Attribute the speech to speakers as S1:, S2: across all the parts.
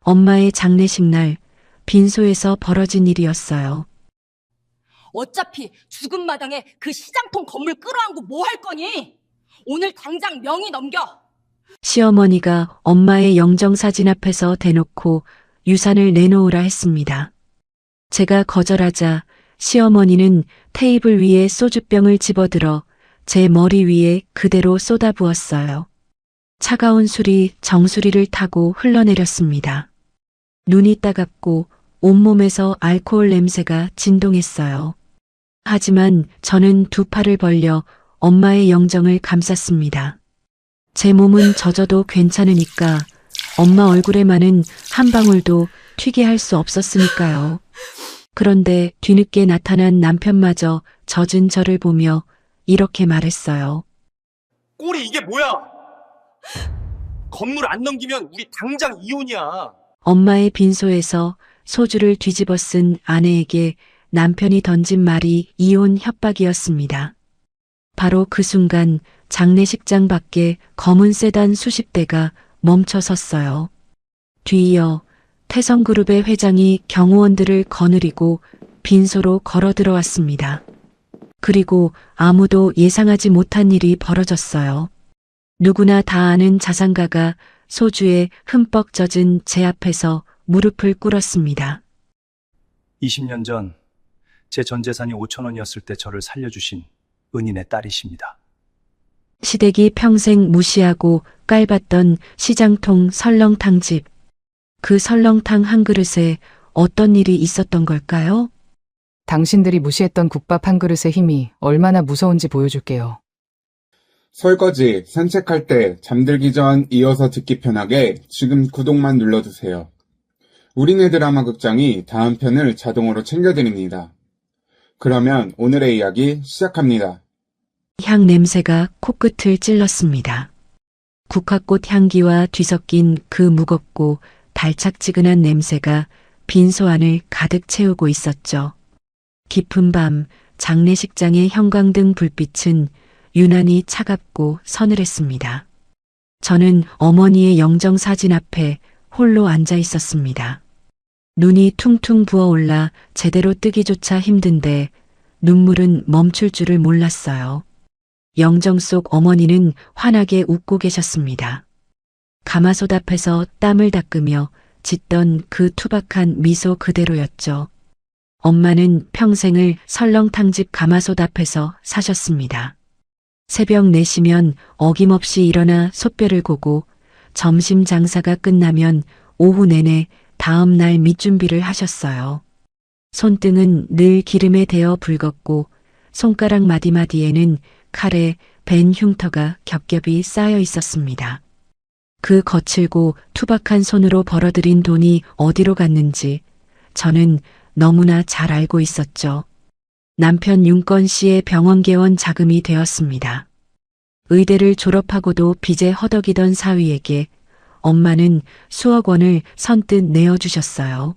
S1: 엄마의 장례식 날 빈소에서 벌어진 일이었어요.
S2: 어차피 죽은 마당에 그 시장통 건물 끌어안고 뭐 할 거니? 오늘 당장 명의 넘겨.
S1: 시어머니가 엄마의 영정사진 앞에서 대놓고 유산을 내놓으라 했습니다. 제가 거절하자 시어머니는 테이블 위에 소주병을 집어들어 제 머리 위에 그대로 쏟아부었어요. 차가운 술이 정수리를 타고 흘러내렸습니다. 눈이 따갑고 온몸에서 알코올 냄새가 진동했어요. 하지만 저는 두 팔을 벌려 엄마의 영정을 감쌌습니다. 제 몸은 젖어도 괜찮으니까 엄마 얼굴에만은 한 방울도 튀게 할 수 없었으니까요. 그런데 뒤늦게 나타난 남편마저 젖은 저를 보며 이렇게 말했어요.
S3: 꼴이 이게 뭐야? 건물 안 넘기면 우리 당장 이혼이야.
S1: 엄마의 빈소에서 소주를 뒤집어 쓴 아내에게 남편이 던진 말이 이혼 협박이었습니다. 바로 그 순간 장례식장 밖에 검은 세단 수십 대가 멈춰 섰어요. 뒤이어 태성그룹의 회장이 경호원들을 거느리고 빈소로 걸어 들어왔습니다. 그리고 아무도 예상하지 못한 일이 벌어졌어요. 누구나 다 아는 자산가가 소주에 흠뻑 젖은 제 앞에서 무릎을 꿇었습니다.
S4: 20년 전 제 전 재산이 5천 원이었을 때 저를 살려주신 은인의 딸이십니다.
S1: 시댁이 평생 무시하고 깔봤던 시장통 설렁탕집. 그 설렁탕 한 그릇에 어떤 일이 있었던 걸까요?
S5: 당신들이 무시했던 국밥 한 그릇의 힘이 얼마나 무서운지 보여줄게요.
S6: 설거지, 산책할 때, 잠들기 전 이어서 듣기 편하게 지금 구독만 눌러주세요. 우리네 드라마 극장이 다음 편을 자동으로 챙겨드립니다. 그러면 오늘의 이야기 시작합니다.
S1: 향 냄새가 코끝을 찔렀습니다. 국화꽃 향기와 뒤섞인 그 무겁고 달착지근한 냄새가 빈소 안을 가득 채우고 있었죠. 깊은 밤 장례식장의 형광등 불빛은 유난히 차갑고 서늘했습니다. 저는 어머니의 영정사진 앞에 홀로 앉아 있었습니다. 눈이 퉁퉁 부어올라 제대로 뜨기조차 힘든데 눈물은 멈출 줄을 몰랐어요. 영정 속 어머니는 환하게 웃고 계셨습니다. 가마솥 앞에서 땀을 닦으며 짓던 그 투박한 미소 그대로였죠. 엄마는 평생을 설렁탕집 가마솥 앞에서 사셨습니다. 새벽 4시면 어김없이 일어나 솥뼈를 고고 점심 장사가 끝나면 오후 내내 다음 날 밑준비를 하셨어요. 손등은 늘 기름에 데어 붉었고 손가락 마디마디에는 칼에 벤 흉터가 겹겹이 쌓여 있었습니다. 그 거칠고 투박한 손으로 벌어들인 돈이 어디로 갔는지 저는 너무나 잘 알고 있었죠. 남편 윤건 씨의 병원 개원 자금이 되었습니다. 의대를 졸업하고도 빚에 허덕이던 사위에게 엄마는 수억 원을 선뜻 내어주셨어요.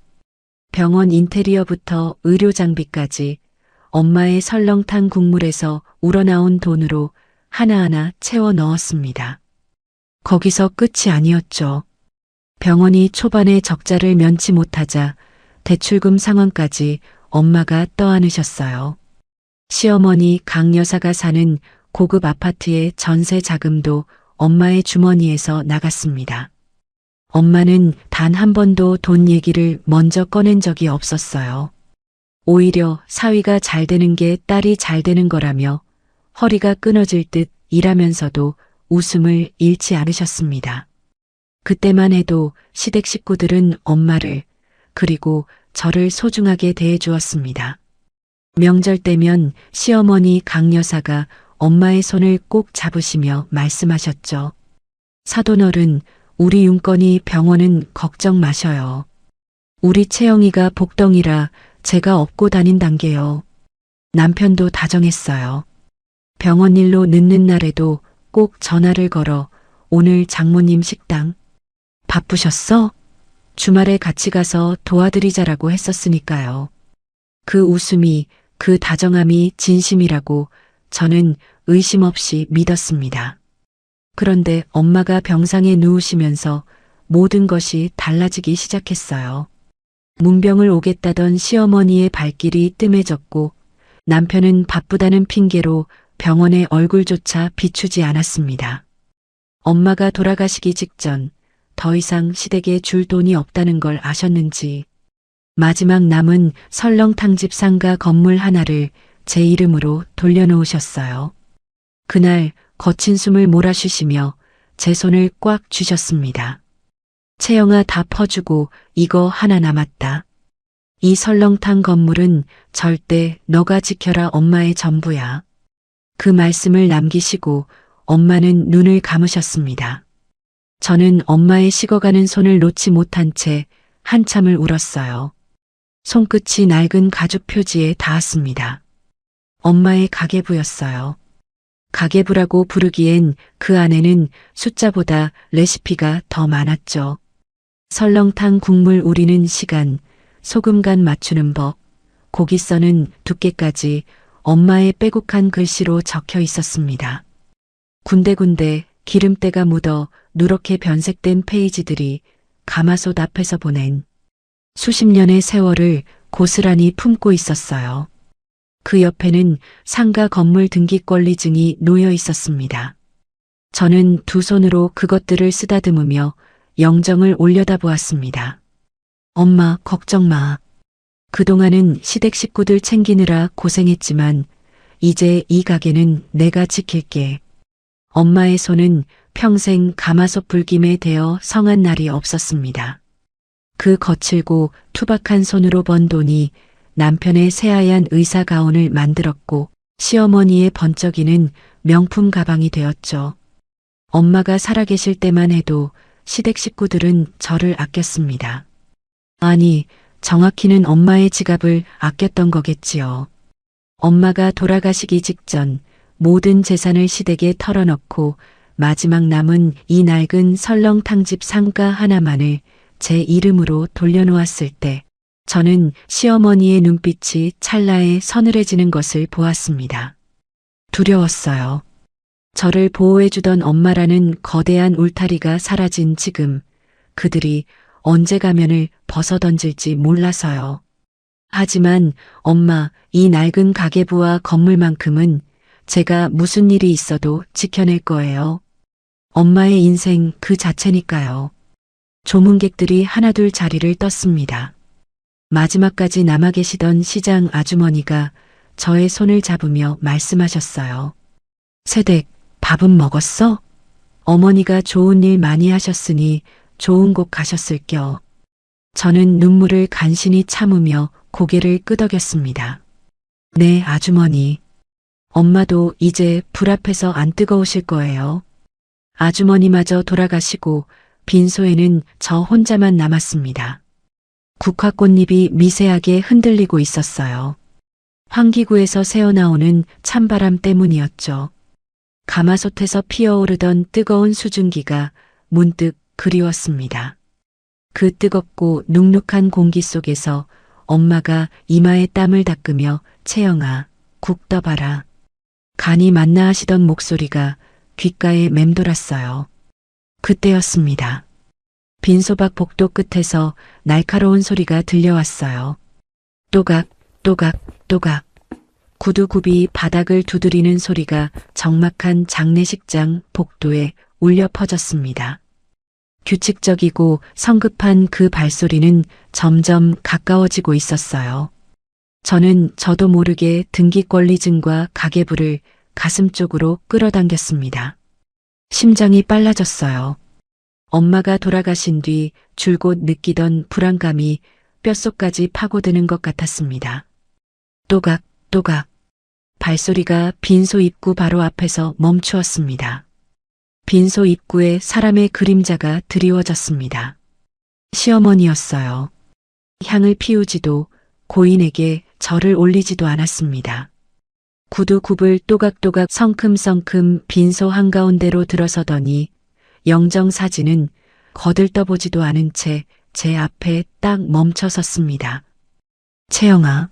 S1: 병원 인테리어부터 의료 장비까지 엄마의 설렁탕 국물에서 우러나온 돈으로 하나하나 채워 넣었습니다. 거기서 끝이 아니었죠. 병원이 초반에 적자를 면치 못하자 대출금 상환까지 엄마가 떠안으셨어요. 시어머니 강 여사가 사는 고급 아파트의 전세 자금도 엄마의 주머니에서 나갔습니다. 엄마는 단 한 번도 돈 얘기를 먼저 꺼낸 적이 없었어요. 오히려 사위가 잘 되는 게 딸이 잘 되는 거라며 허리가 끊어질 듯 일하면서도 웃음을 잃지 않으셨습니다. 그때만 해도 시댁 식구들은 엄마를 그리고 저를 소중하게 대해주었습니다. 명절 때면 시어머니 강 여사가 엄마의 손을 꼭 잡으시며 말씀하셨죠. 사돈어른, 우리 윤건이 병원은 걱정 마셔요. 우리 채영이가 복덩이라 제가 업고 다닌단게요. 남편도 다정했어요. 병원 일로 늦는 날에도 꼭 전화를 걸어 오늘 장모님 식당 바쁘셨어? 주말에 같이 가서 도와드리자라고 했었으니까요. 그 웃음이, 그 다정함이 진심이라고 저는 의심 없이 믿었습니다. 그런데 엄마가 병상에 누우시면서 모든 것이 달라지기 시작했어요. 문병을 오겠다던 시어머니의 발길이 뜸해졌고 남편은 바쁘다는 핑계로 병원의 얼굴조차 비추지 않았습니다. 엄마가 돌아가시기 직전 더 이상 시댁에 줄 돈이 없다는 걸 아셨는지 마지막 남은 설렁탕집 상가 건물 하나를 제 이름으로 돌려놓으셨어요. 그날 거친 숨을 몰아쉬시며 제 손을 꽉 쥐셨습니다. 채영아, 다 퍼주고 이거 하나 남았다. 이 설렁탕 건물은 절대 너가 지켜라, 엄마의 전부야. 그 말씀을 남기시고 엄마는 눈을 감으셨습니다. 저는 엄마의 식어가는 손을 놓지 못한 채 한참을 울었어요. 손끝이 낡은 가죽 표지에 닿았습니다. 엄마의 가계부였어요. 가계부라고 부르기엔 그 안에는 숫자보다 레시피가 더 많았죠. 설렁탕 국물 우리는 시간, 소금 간 맞추는 법, 고기 써는 두께까지 엄마의 빼곡한 글씨로 적혀 있었습니다. 군데군데 기름때가 묻어 누렇게 변색된 페이지들이 가마솥 앞에서 보낸 수십 년의 세월을 고스란히 품고 있었어요. 그 옆에는 상가 건물 등기 권리증이 놓여 있었습니다. 저는 두 손으로 그것들을 쓰다듬으며 영정을 올려다보았습니다. 엄마, 걱정 마. 그동안은 시댁 식구들 챙기느라 고생했지만 이제 이 가게는 내가 지킬게. 엄마의 손은 평생 가마솥 불김에 대어 성한 날이 없었습니다. 그 거칠고 투박한 손으로 번 돈이 남편의 새하얀 의사 가운을 만들었고 시어머니의 번쩍이는 명품 가방이 되었죠. 엄마가 살아계실 때만 해도 시댁 식구들은 저를 아꼈습니다. 아니, 정확히는 엄마의 지갑을 아꼈던 거겠지요. 엄마가 돌아가시기 직전 모든 재산을 시댁에 털어넣고 마지막 남은 이 낡은 설렁탕집 상가 하나만을 제 이름으로 돌려놓았을 때 저는 시어머니의 눈빛이 찰나에 서늘해지는 것을 보았습니다. 두려웠어요. 저를 보호해주던 엄마라는 거대한 울타리가 사라진 지금 그들이 언제 가면을 벗어던질지 몰라서요. 하지만 엄마, 이 낡은 가계부와 건물만큼은 제가 무슨 일이 있어도 지켜낼 거예요. 엄마의 인생 그 자체니까요. 조문객들이 하나둘 자리를 떴습니다. 마지막까지 남아 계시던 시장 아주머니가 저의 손을 잡으며 말씀하셨어요. 새댁, 밥은 먹었어? 어머니가 좋은 일 많이 하셨으니 좋은 곳 가셨을겨. 저는 눈물을 간신히 참으며 고개를 끄덕였습니다. 네, 아주머니. 엄마도 이제 불 앞에서 안 뜨거우실 거예요. 아주머니마저 돌아가시고 빈소에는 저 혼자만 남았습니다. 국화꽃잎이 미세하게 흔들리고 있었어요. 환기구에서 새어나오는 찬바람 때문이었죠. 가마솥에서 피어오르던 뜨거운 수증기가 문득 그리웠습니다. 그 뜨겁고 눅눅한 공기 속에서 엄마가 이마에 땀을 닦으며 채영아, 국 떠봐라. 간이 맞나 하시던 목소리가 귓가에 맴돌았어요. 그때였습니다. 빈소박 복도 끝에서 날카로운 소리가 들려왔어요. 또각, 또각, 또각. 구두굽이 바닥을 두드리는 소리가 적막한 장례식장 복도에 울려 퍼졌습니다. 규칙적이고 성급한 그 발소리는 점점 가까워지고 있었어요. 저는 저도 모르게 등기권리증과 가계부를 가슴 쪽으로 끌어당겼습니다. 심장이 빨라졌어요. 엄마가 돌아가신 뒤 줄곧 느끼던 불안감이 뼛속까지 파고드는 것 같았습니다. 또각, 또각. 발소리가 빈소 입구 바로 앞에서 멈추었습니다. 빈소 입구에 사람의 그림자가 드리워졌습니다. 시어머니였어요. 향을 피우지도 고인에게 절을 올리지도 않았습니다. 구두굽을 또각또각 성큼성큼 빈소 한가운데로 들어서더니 영정사진은 거들떠보지도 않은 채 제 앞에 딱 멈춰 섰습니다. 채영아.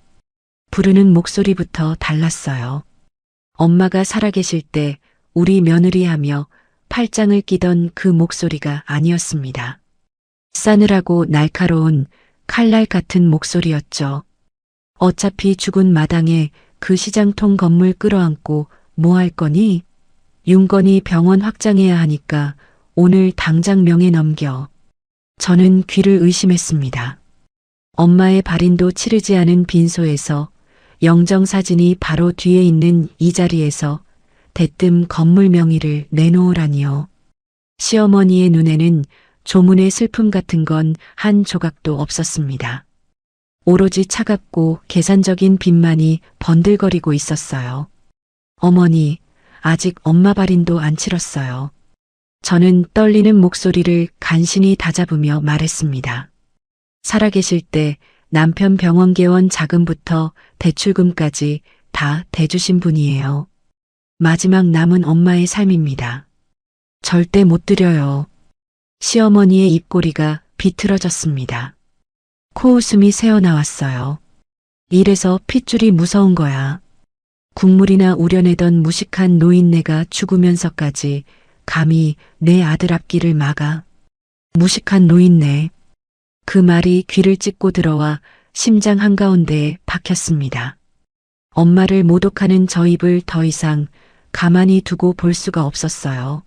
S1: 부르는 목소리부터 달랐어요. 엄마가 살아계실 때 우리 며느리 하며 팔짱을 끼던 그 목소리가 아니었습니다. 싸늘하고 날카로운 칼날 같은 목소리였죠. 어차피 죽은 마당에 그 시장통 건물 끌어안고 뭐 할 거니? 윤건이 병원 확장해야 하니까 오늘 당장 명예 넘겨. 저는 귀를 의심했습니다. 엄마의 발인도 치르지 않은 빈소에서 영정사진이 바로 뒤에 있는 이 자리에서 대뜸 건물 명의를 내놓으라니요. 시어머니의 눈에는 조문의 슬픔 같은 건 한 조각도 없었습니다. 오로지 차갑고 계산적인 빛만이 번들거리고 있었어요. 어머니, 아직 엄마 발인도 안 치렀어요. 저는 떨리는 목소리를 간신히 다잡으며 말했습니다. 살아계실 때 남편 병원 개원 자금부터 대출금까지 다 대주신 분이에요. 마지막 남은 엄마의 삶입니다. 절대 못 드려요. 시어머니의 입꼬리가 비틀어졌습니다. 코웃음이 새어나왔어요. 이래서 핏줄이 무서운 거야. 국물이나 우려내던 무식한 노인네가 죽으면서까지 감히 내 아들 앞길을 막아. 무식한 노인네. 그 말이 귀를 찢고 들어와 심장 한가운데에 박혔습니다. 엄마를 모독하는 저 입을 더 이상 가만히 두고 볼 수가 없었어요.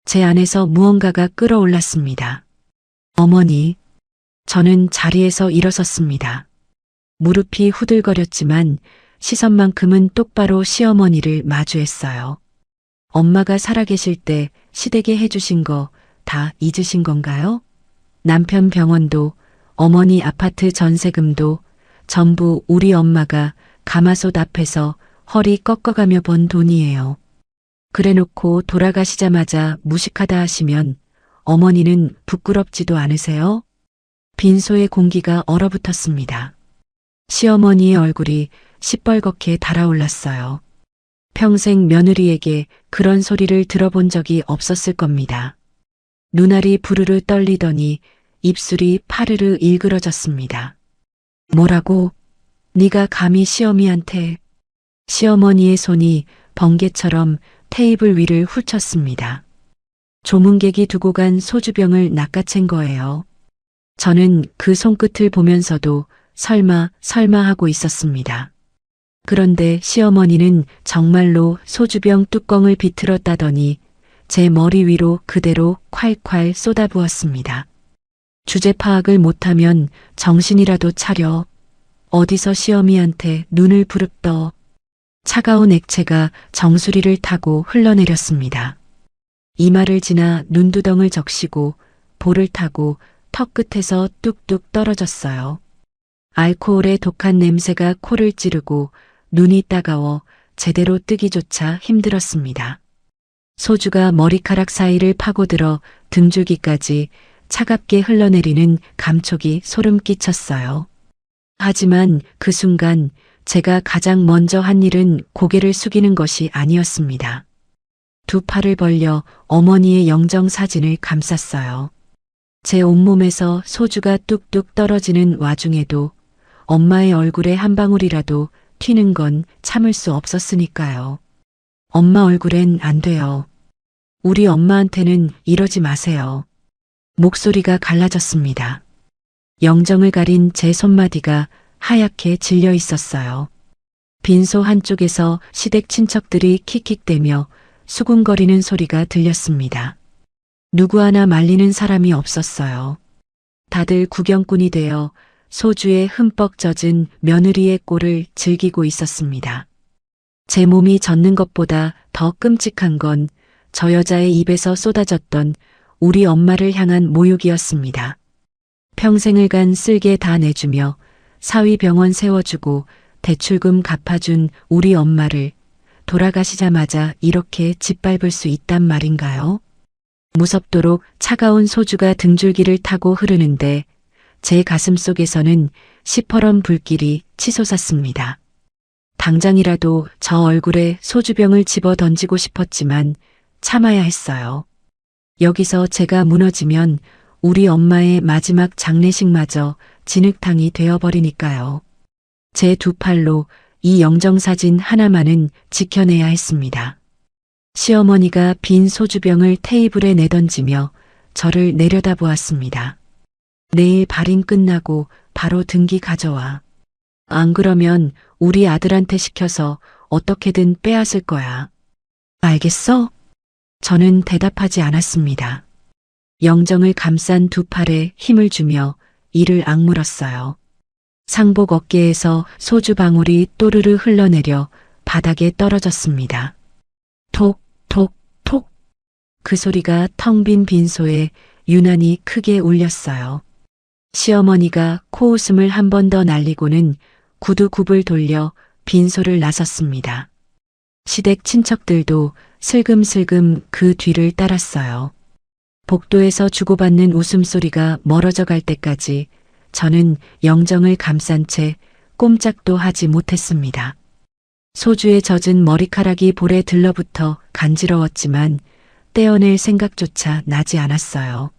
S1: 제 안에서 무언가가 끓어올랐습니다. 어머니, 저는 자리에서 일어섰습니다. 무릎이 후들거렸지만 시선만큼은 똑바로 시어머니를 마주했어요. 엄마가 살아계실 때 시댁에 해주신 거 다 잊으신 건가요? 남편 병원도 어머니 아파트 전세금도 전부 우리 엄마가 가마솥 앞에서 허리 꺾어가며 번 돈이에요. 그래놓고 돌아가시자마자 무식하다 하시면 어머니는 부끄럽지도 않으세요? 빈소의 공기가 얼어붙었습니다. 시어머니의 얼굴이 시뻘겋게 달아올랐어요. 평생 며느리에게 그런 소리를 들어본 적이 없었을 겁니다. 눈알이 부르르 떨리더니 입술이 파르르 일그러졌습니다. 뭐라고? 네가 감히 시어미한테. 시어머니의 손이 번개처럼 테이블 위를 훑쳤습니다. 조문객이 두고 간 소주병을 낚아챈 거예요. 저는 그 손끝을 보면서도 설마 하고 있었습니다. 그런데 시어머니는 정말로 소주병 뚜껑을 비틀어 따더니 제 머리 위로 그대로 콸콸 쏟아부었습니다. 주제 파악을 못하면 정신이라도 차려. 어디서 시어미한테 눈을 부릅떠. 차가운 액체가 정수리를 타고 흘러내렸습니다. 이마를 지나 눈두덩을 적시고 볼을 타고 턱 끝에서 뚝뚝 떨어졌어요. 알코올의 독한 냄새가 코를 찌르고 눈이 따가워 제대로 뜨기조차 힘들었습니다. 소주가 머리카락 사이를 파고들어 등줄기까지 차갑게 흘러내리는 감촉이 소름 끼쳤어요. 하지만 그 순간 제가 가장 먼저 한 일은 고개를 숙이는 것이 아니었습니다. 두 팔을 벌려 어머니의 영정 사진을 감쌌어요. 제 온몸에서 소주가 뚝뚝 떨어지는 와중에도 엄마의 얼굴에 한 방울이라도 튀는 건 참을 수 없었으니까요. 엄마 얼굴엔 안 돼요. 우리 엄마한테는 이러지 마세요. 목소리가 갈라졌습니다. 영정을 가린 제 손마디가 하얗게 질려 있었어요. 빈소 한쪽에서 시댁 친척들이 킥킥대며 수군거리는 소리가 들렸습니다. 누구 하나 말리는 사람이 없었어요. 다들 구경꾼이 되어 소주에 흠뻑 젖은 며느리의 꼴을 즐기고 있었습니다. 제 몸이 젖는 것보다 더 끔찍한 건 저 여자의 입에서 쏟아졌던 우리 엄마를 향한 모욕이었습니다. 평생을 간 쓸개 다 내주며 사위병원 세워주고 대출금 갚아준 우리 엄마를 돌아가시자마자 이렇게 짓밟을 수 있단 말인가요? 무섭도록 차가운 소주가 등줄기를 타고 흐르는데 제 가슴 속에서는 시퍼런 불길이 치솟았습니다. 당장이라도 저 얼굴에 소주병을 집어 던지고 싶었지만 참아야 했어요. 여기서 제가 무너지면 우리 엄마의 마지막 장례식마저 진흙탕이 되어버리니까요. 제 두 팔로 이 영정사진 하나만은 지켜내야 했습니다. 시어머니가 빈 소주병을 테이블에 내던지며 저를 내려다보았습니다. 내일 발인 끝나고 바로 등기 가져와. 안 그러면 우리 아들한테 시켜서 어떻게든 빼앗을 거야. 알겠어? 저는 대답하지 않았습니다. 영정을 감싼 두 팔에 힘을 주며 이를 악물었어요. 상복 어깨에서 소주 방울이 또르르 흘러내려 바닥에 떨어졌습니다. 톡, 톡, 톡. 그 소리가 텅 빈 빈소에 유난히 크게 울렸어요. 시어머니가 코웃음을 한 번 더 날리고는 구두 굽을 돌려 빈소를 나섰습니다. 시댁 친척들도 슬금슬금 그 뒤를 따랐어요. 복도에서 주고받는 웃음소리가 멀어져 갈 때까지 저는 영정을 감싼 채 꼼짝도 하지 못했습니다. 소주에 젖은 머리카락이 볼에 들러붙어 간지러웠지만 떼어낼 생각조차 나지 않았어요.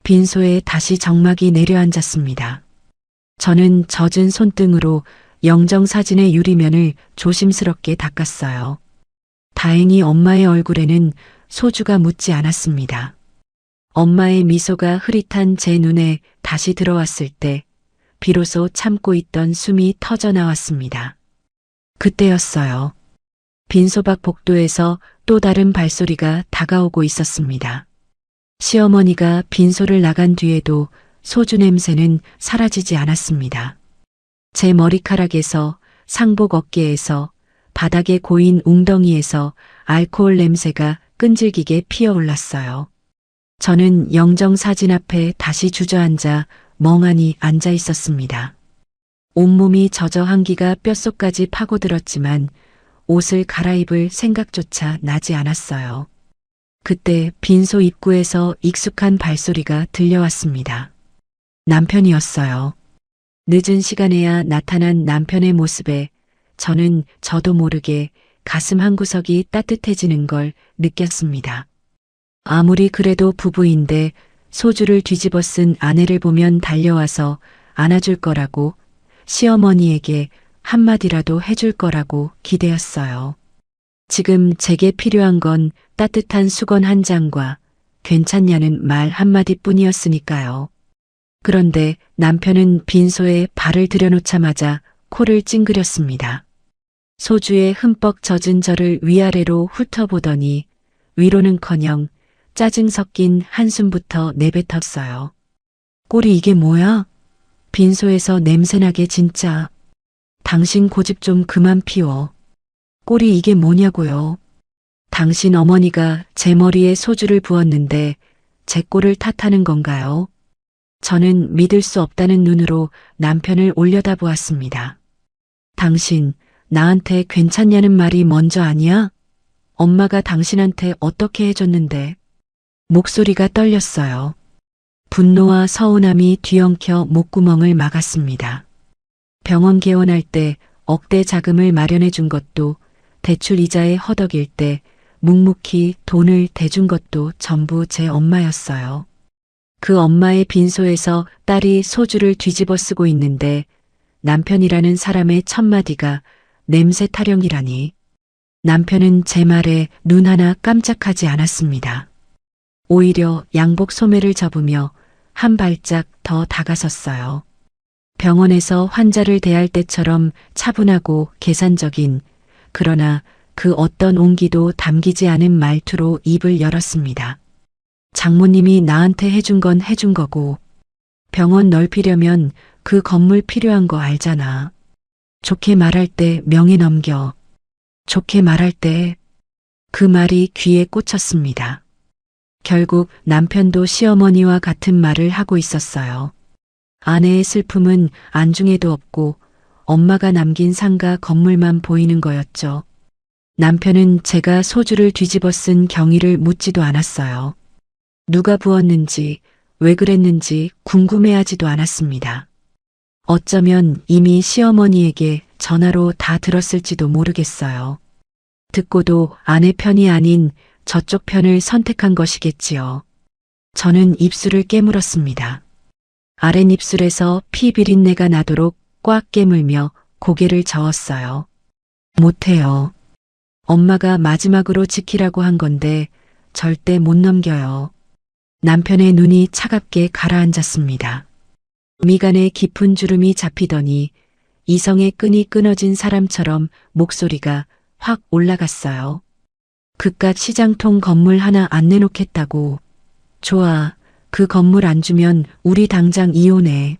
S1: 빈소에 다시 정막이 내려앉았습니다. 저는 젖은 손등으로 영정 사진의 유리면을 조심스럽게 닦았어요. 다행히 엄마의 얼굴에는 소주가 묻지 않았습니다. 엄마의 미소가 흐릿한 제 눈에 다시 들어왔을 때 비로소 참고 있던 숨이 터져 나왔습니다. 그때였어요. 빈소밖 복도에서 또 다른 발소리가 다가오고 있었습니다. 시어머니가 빈소를 나간 뒤에도 소주 냄새는 사라지지 않았습니다. 제 머리카락에서, 상복 어깨에서, 바닥에 고인 웅덩이에서 알코올 냄새가 끈질기게 피어올랐어요. 저는 영정 사진 앞에 다시 주저앉아 멍하니 앉아 있었습니다. 온몸이 젖어 한기가 뼛속까지 파고들었지만 옷을 갈아입을 생각조차 나지 않았어요. 그때 빈소 입구에서 익숙한 발소리가 들려왔습니다. 남편이었어요. 늦은 시간에야 나타난 남편의 모습에 저는 저도 모르게 가슴 한구석이 따뜻해지는 걸 느꼈습니다. 아무리 그래도 부부인데 소주를 뒤집어 쓴 아내를 보면 달려와서 안아줄 거라고, 시어머니에게 한마디라도 해줄 거라고 기대었어요. 지금 제게 필요한 건 따뜻한 수건 한 장과 괜찮냐는 말 한마디뿐이었으니까요. 그런데 남편은 빈소에 발을 들여놓자마자 코를 찡그렸습니다. 소주에 흠뻑 젖은 저를 위아래로 훑어보더니 위로는커녕 짜증 섞인 한숨부터 내뱉었어요. 꼴이 이게 뭐야? 빈소에서 냄새나게 진짜. 당신 고집 좀 그만 피워. 꼴이 이게 뭐냐고요. 당신 어머니가 제 머리에 소주를 부었는데 제 꼴을 탓하는 건가요? 저는 믿을 수 없다는 눈으로 남편을 올려다보았습니다. 당신, 나한테 괜찮냐는 말이 먼저 아니야? 엄마가 당신한테 어떻게 해줬는데? 목소리가 떨렸어요. 분노와 서운함이 뒤엉켜 목구멍을 막았습니다. 병원 개원할 때 억대 자금을 마련해 준 것도, 대출 이자에 허덕일 때 묵묵히 돈을 대준 것도 전부 제 엄마였어요. 그 엄마의 빈소에서 딸이 소주를 뒤집어 쓰고 있는데 남편이라는 사람의 첫마디가 냄새 타령이라니. 남편은 제 말에 눈 하나 깜짝하지 않았습니다. 오히려 양복 소매를 접으며 한 발짝 더 다가섰어요. 병원에서 환자를 대할 때처럼 차분하고 계산적인, 그러나 그 어떤 온기도 담기지 않은 말투로 입을 열었습니다. 장모님이 나한테 해준 건 해준 거고, 병원 넓히려면 그 건물 필요한 거 알잖아. 좋게 말할 때 명예 넘겨. 좋게 말할 때. 그 말이 귀에 꽂혔습니다. 결국 남편도 시어머니와 같은 말을 하고 있었어요. 아내의 슬픔은 안중에도 없고 엄마가 남긴 상가 건물만 보이는 거였죠. 남편은 제가 소주를 뒤집어 쓴 경위를 묻지도 않았어요. 누가 부었는지, 왜 그랬는지 궁금해하지도 않았습니다. 어쩌면 이미 시어머니에게 전화로 다 들었을지도 모르겠어요. 듣고도 아내 편이 아닌 저쪽 편을 선택한 것이겠지요. 저는 입술을 깨물었습니다. 아랫입술에서 피 비린내가 나도록 꽉 깨물며 고개를 저었어요. 못해요. 엄마가 마지막으로 지키라고 한 건데 절대 못 넘겨요. 남편의 눈이 차갑게 가라앉았습니다. 미간에 깊은 주름이 잡히더니 이성의 끈이 끊어진 사람처럼 목소리가 확 올라갔어요. 그깟 시장통 건물 하나 안 내놓겠다고. 좋아. 그 건물 안 주면 우리 당장 이혼해.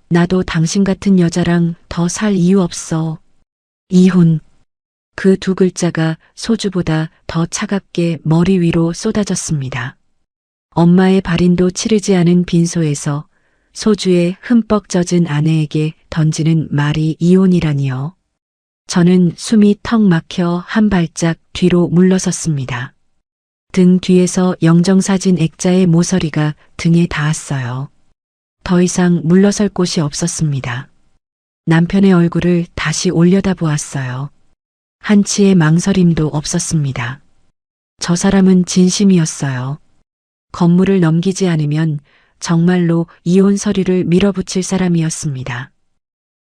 S1: 나도 당신 같은 여자랑 더 살 이유 없어. 이혼. 그 두 글자가 소주보다 더 차갑게 머리 위로 쏟아졌습니다. 엄마의 발인도 치르지 않은 빈소에서 소주에 흠뻑 젖은 아내에게 던지는 말이 이혼이라니요. 저는 숨이 턱 막혀 한 발짝 뒤로 물러섰습니다. 등 뒤에서 영정사진 액자의 모서리가 등에 닿았어요. 더 이상 물러설 곳이 없었습니다. 남편의 얼굴을 다시 올려다보았어요. 한치의 망설임도 없었습니다. 저 사람은 진심이었어요. 건물을 넘기지 않으면 정말로 이혼 서류를 밀어붙일 사람이었습니다.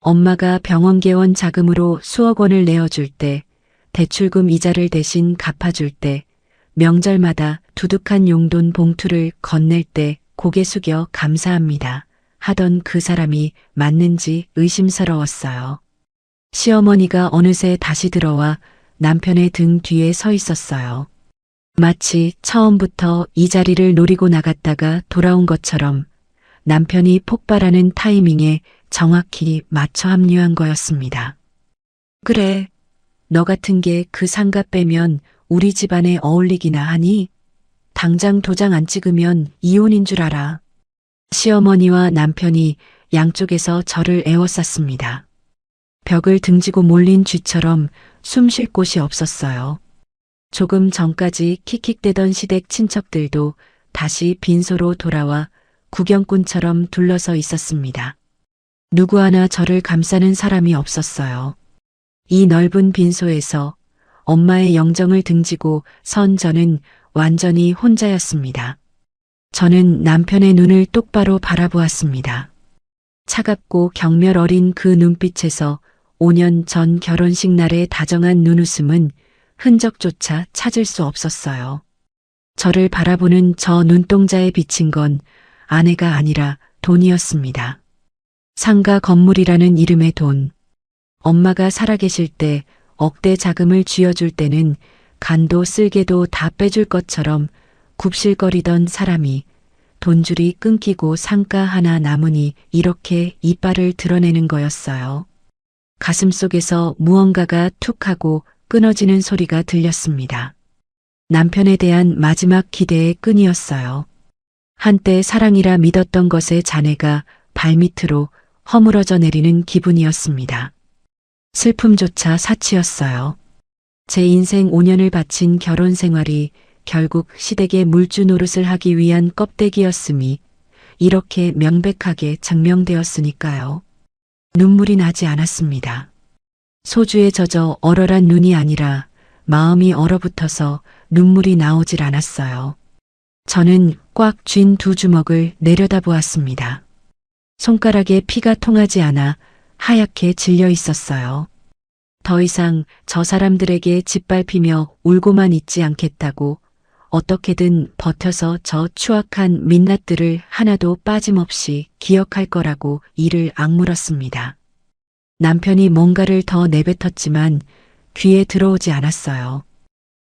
S1: 엄마가 병원 개원 자금으로 수억 원을 내어줄 때, 대출금 이자를 대신 갚아줄 때, 명절마다 두둑한 용돈 봉투를 건넬 때 고개 숙여 감사합니다 하던 그 사람이 맞는지 의심스러웠어요. 시어머니가 어느새 다시 들어와 남편의 등 뒤에 서 있었어요. 마치 처음부터 이 자리를 노리고 나갔다가 돌아온 것처럼 남편이 폭발하는 타이밍에 정확히 맞춰 합류한 거였습니다. 그래, 너 같은 게 그 상가 빼면 우리 집안에 어울리기나 하니? 당장 도장 안 찍으면 이혼인 줄 알아. 시어머니와 남편이 양쪽에서 저를 에워쌌습니다. 벽을 등지고 몰린 쥐처럼 숨 쉴 곳이 없었어요. 조금 전까지 킥킥대던 시댁 친척들도 다시 빈소로 돌아와 구경꾼처럼 둘러서 있었습니다. 누구 하나 저를 감싸는 사람이 없었어요. 이 넓은 빈소에서 엄마의 영정을 등지고 선 저는 완전히 혼자였습니다. 저는 남편의 눈을 똑바로 바라보았습니다. 차갑고 경멸 어린 그 눈빛에서 5년 전 결혼식 날의 다정한 눈웃음은 흔적조차 찾을 수 없었어요. 저를 바라보는 저 눈동자에 비친 건 아내가 아니라 돈이었습니다. 상가 건물이라는 이름의 돈. 엄마가 살아계실 때 억대 자금을 쥐어줄 때는 간도 쓸개도 다 빼줄 것처럼 굽실거리던 사람이 돈줄이 끊기고 상가 하나 남으니 이렇게 이빨을 드러내는 거였어요. 가슴속에서 무언가가 툭 하고 끊어지는 소리가 들렸습니다. 남편에 대한 마지막 기대의 끈이었어요. 한때 사랑이라 믿었던 것의 잔해가 발밑으로 허물어져 내리는 기분이었습니다. 슬픔조차 사치였어요. 제 인생 5년을 바친 결혼 생활이 결국 시댁의 물주 노릇을 하기 위한 껍데기였음이 이렇게 명백하게 증명되었으니까요. 눈물이 나지 않았습니다. 소주에 젖어 얼얼한 눈이 아니라 마음이 얼어붙어서 눈물이 나오질 않았어요. 저는 꽉 쥔 두 주먹을 내려다보았습니다. 손가락에 피가 통하지 않아 하얗게 질려 있었어요. 더 이상 저 사람들에게 짓밟히며 울고만 있지 않겠다고 어떻게든 버텨서 저 추악한 민낯들을 하나도 빠짐없이 기억할 거라고 이를 악물었습니다. 남편이 뭔가를 더 내뱉었지만 귀에 들어오지 않았어요.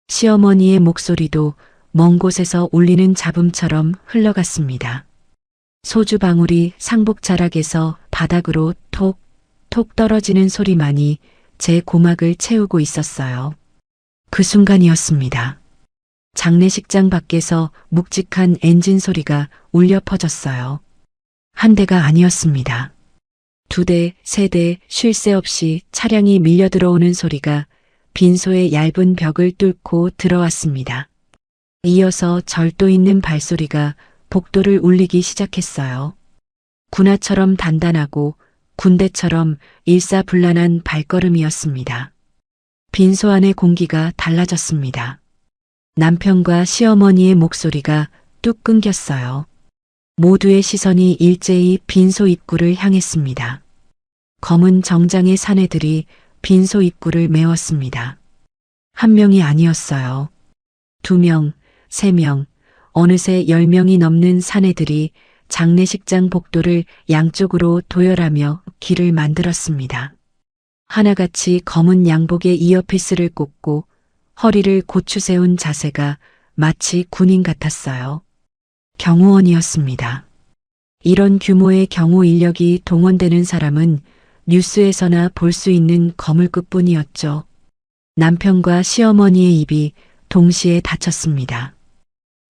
S1: 시어머니의 목소리도 먼 곳에서 울리는 잡음처럼 흘러갔습니다. 소주 방울이 상복 자락에서 바닥으로 톡 떨어지는 소리만이 제 고막을 채우고 있었어요. 그 순간이었습니다. 장례식장 밖에서 묵직한 엔진 소리가 울려 퍼졌어요. 한 대가 아니었습니다. 2대, 3대 쉴 새 없이 차량이 밀려 들어오는 소리가 빈소의 얇은 벽을 뚫고 들어왔습니다. 이어서 절도 있는 발소리가 복도를 울리기 시작했어요. 군화처럼 단단하고 군대처럼 일사불란한 발걸음이었습니다. 빈소 안의 공기가 달라졌습니다. 남편과 시어머니의 목소리가 뚝 끊겼어요. 모두의 시선이 일제히 빈소 입구를 향했습니다. 검은 정장의 사내들이 빈소 입구를 메웠습니다. 한 명이 아니었어요. 2명, 3명, 어느새 10명이 넘는 사내들이 장례식장 복도를 양쪽으로 도열하며 길을 만들었습니다. 하나같이 검은 양복에 이어피스를 꽂고 허리를 고추 세운 자세가 마치 군인 같았어요. 경호원이었습니다. 이런 규모의 경호 인력이 동원되는 사람은 뉴스에서나 볼 수 있는 거물급뿐이었죠. 남편과 시어머니의 입이 동시에 닫혔습니다.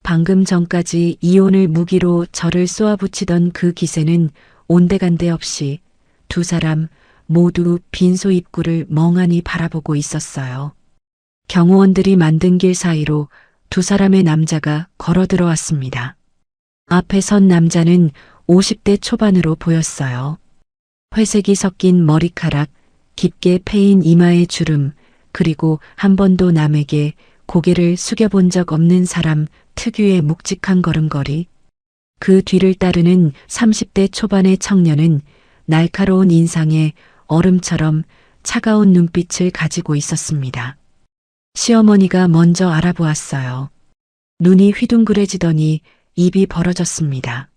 S1: 방금 전까지 이혼을 무기로 저를 쏘아붙이던 그 기세는 온데간데 없이 두 사람 모두 빈소 입구를 멍하니 바라보고 있었어요. 경호원들이 만든 길 사이로 두 사람의 남자가 걸어 들어왔습니다. 앞에 선 남자는 50대 초반으로 보였어요. 회색이 섞인 머리카락, 깊게 패인 이마의 주름, 그리고 한 번도 남에게 고개를 숙여본 적 없는 사람 특유의 묵직한 걸음걸이. 그 뒤를 따르는 30대 초반의 청년은 날카로운 인상에 얼음처럼 차가운 눈빛을 가지고 있었습니다. 시어머니가 먼저 알아보았어요. 눈이 휘둥그레지더니 입이 벌어졌습니다.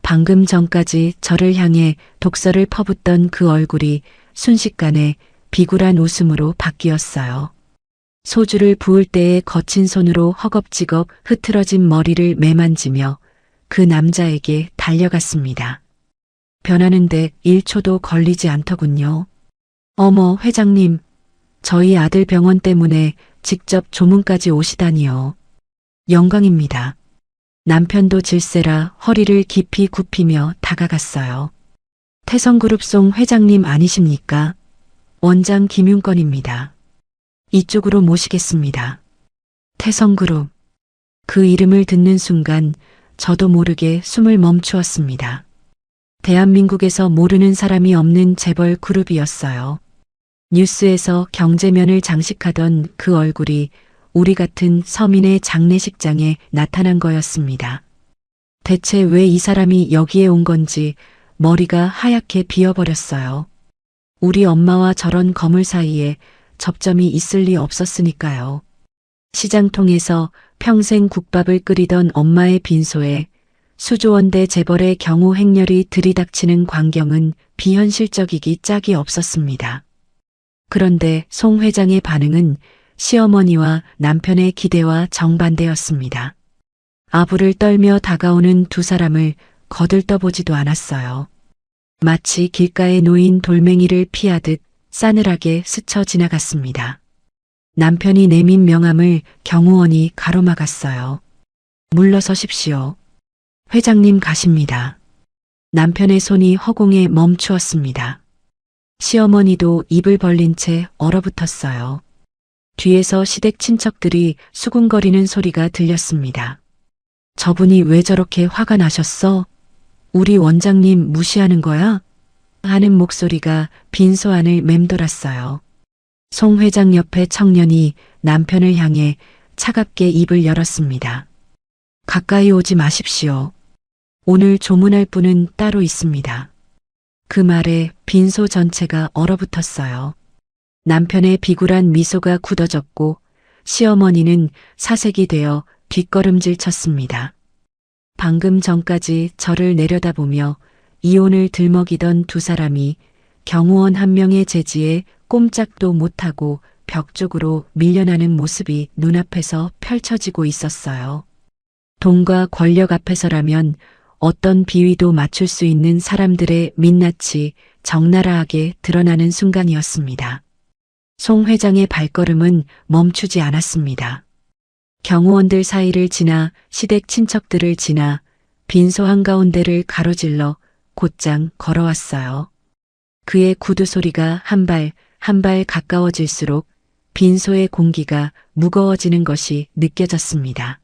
S1: 방금 전까지 저를 향해 독서를 퍼붓던 그 얼굴이 순식간에 비굴한 웃음으로 바뀌었어요. 소주를 부을 때에 거친 손으로 허겁지겁 흐트러진 머리를 매만지며 그 남자에게 달려갔습니다. 변하는데 1초도 걸리지 않더군요. 어머, 회장님, 저희 아들 병원 때문에 직접 조문까지 오시다니요. 영광입니다. 남편도 질세라 허리를 깊이 굽히며 다가갔어요. 태성그룹 송 회장님 아니십니까? 원장 김윤건입니다. 이쪽으로 모시겠습니다. 태성그룹. 그 이름을 듣는 순간 저도 모르게 숨을 멈추었습니다. 대한민국에서 모르는 사람이 없는 재벌 그룹이었어요. 뉴스에서 경제면을 장식하던 그 얼굴이 우리 같은 서민의 장례식장에 나타난 거였습니다. 대체 왜 이 사람이 여기에 온 건지 머리가 하얗게 비어버렸어요. 우리 엄마와 저런 거물 사이에 접점이 있을 리 없었으니까요. 시장통에서 평생 국밥을 끓이던 엄마의 빈소에 수조원대 재벌의 경우 행렬이 들이닥치는 광경은 비현실적이기 짝이 없었습니다. 그런데 송 회장의 반응은 시어머니와 남편의 기대와 정반대였습니다. 아부를 떨며 다가오는 두 사람을 거들떠보지도 않았어요. 마치 길가에 놓인 돌멩이를 피하듯 싸늘하게 스쳐 지나갔습니다. 남편이 내민 명함을 경호원이 가로막았어요. 물러서십시오. 회장님 가십니다. 남편의 손이 허공에 멈추었습니다. 시어머니도 입을 벌린 채 얼어붙었어요. 뒤에서 시댁 친척들이 수군거리는 소리가 들렸습니다. 저분이 왜 저렇게 화가 나셨어? 우리 원장님 무시하는 거야? 하는 목소리가 빈소 안을 맴돌았어요. 송 회장 옆에 청년이 남편을 향해 차갑게 입을 열었습니다. 가까이 오지 마십시오. 오늘 조문할 분은 따로 있습니다. 그 말에 빈소 전체가 얼어붙었어요. 남편의 비굴한 미소가 굳어졌고 시어머니는 사색이 되어 뒷걸음질 쳤습니다. 방금 전까지 저를 내려다보며 이혼을 들먹이던 두 사람이 경호원 한 명의 제지에 꼼짝도 못하고 벽 쪽으로 밀려나는 모습이 눈앞에서 펼쳐지고 있었어요. 돈과 권력 앞에서라면 어떤 비위도 맞출 수 있는 사람들의 민낯이 적나라하게 드러나는 순간이었습니다. 송 회장의 발걸음은 멈추지 않았습니다. 경호원들 사이를 지나 시댁 친척들을 지나 빈소 한가운데를 가로질러 곧장 걸어왔어요. 그의 구두 소리가 한 발 한 발 가까워질수록 빈소의 공기가 무거워지는 것이 느껴졌습니다.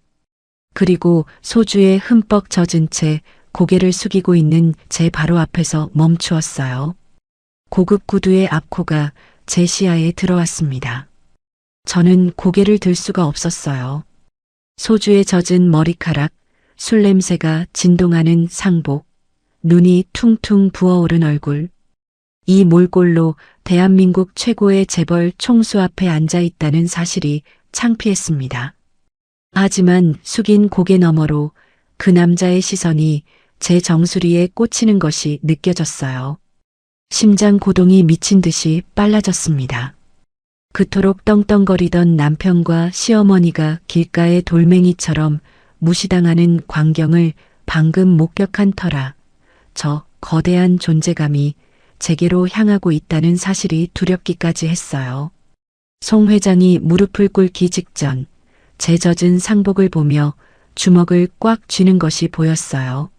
S1: 그리고 소주에 흠뻑 젖은 채 고개를 숙이고 있는 제 바로 앞에서 멈추었어요. 고급 구두의 앞코가 제 시야에 들어왔습니다. 저는 고개를 들 수가 없었어요. 소주에 젖은 머리카락, 술 냄새가 진동하는 상복, 눈이 퉁퉁 부어오른 얼굴. 이 몰골로 대한민국 최고의 재벌 총수 앞에 앉아 있다는 사실이 창피했습니다. 하지만 숙인 고개 너머로 그 남자의 시선이 제 정수리에 꽂히는 것이 느껴졌어요. 심장 고동이 미친 듯이 빨라졌습니다. 그토록 떵떵거리던 남편과 시어머니가 길가의 돌멩이처럼 무시당하는 광경을 방금 목격한 터라 저 거대한 존재감이 제게로 향하고 있다는 사실이 두렵기까지 했어요. 송 회장이 무릎을 꿇기 직전 제 젖은 상복을 보며 주먹을 꽉 쥐는 것이 보였어요.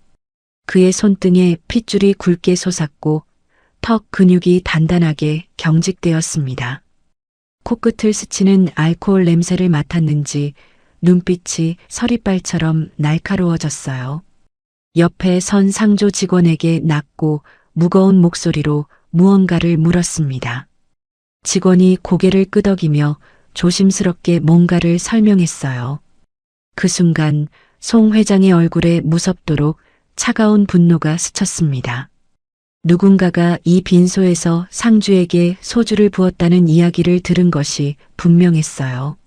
S1: 그의 손등에 핏줄이 굵게 솟았고 턱 근육이 단단하게 경직되었습니다. 코끝을 스치는 알코올 냄새를 맡았는지 눈빛이 서리빨처럼 날카로워졌어요. 옆에 선 상조 직원에게 낮고 무거운 목소리로 무언가를 물었습니다. 직원이 고개를 끄덕이며 조심스럽게 뭔가를 설명했어요. 그 순간 송 회장의 얼굴에 무섭도록 차가운 분노가 스쳤습니다. 누군가가 이 빈소에서 상주에게 소주를 부었다는 이야기를 들은 것이 분명했어요.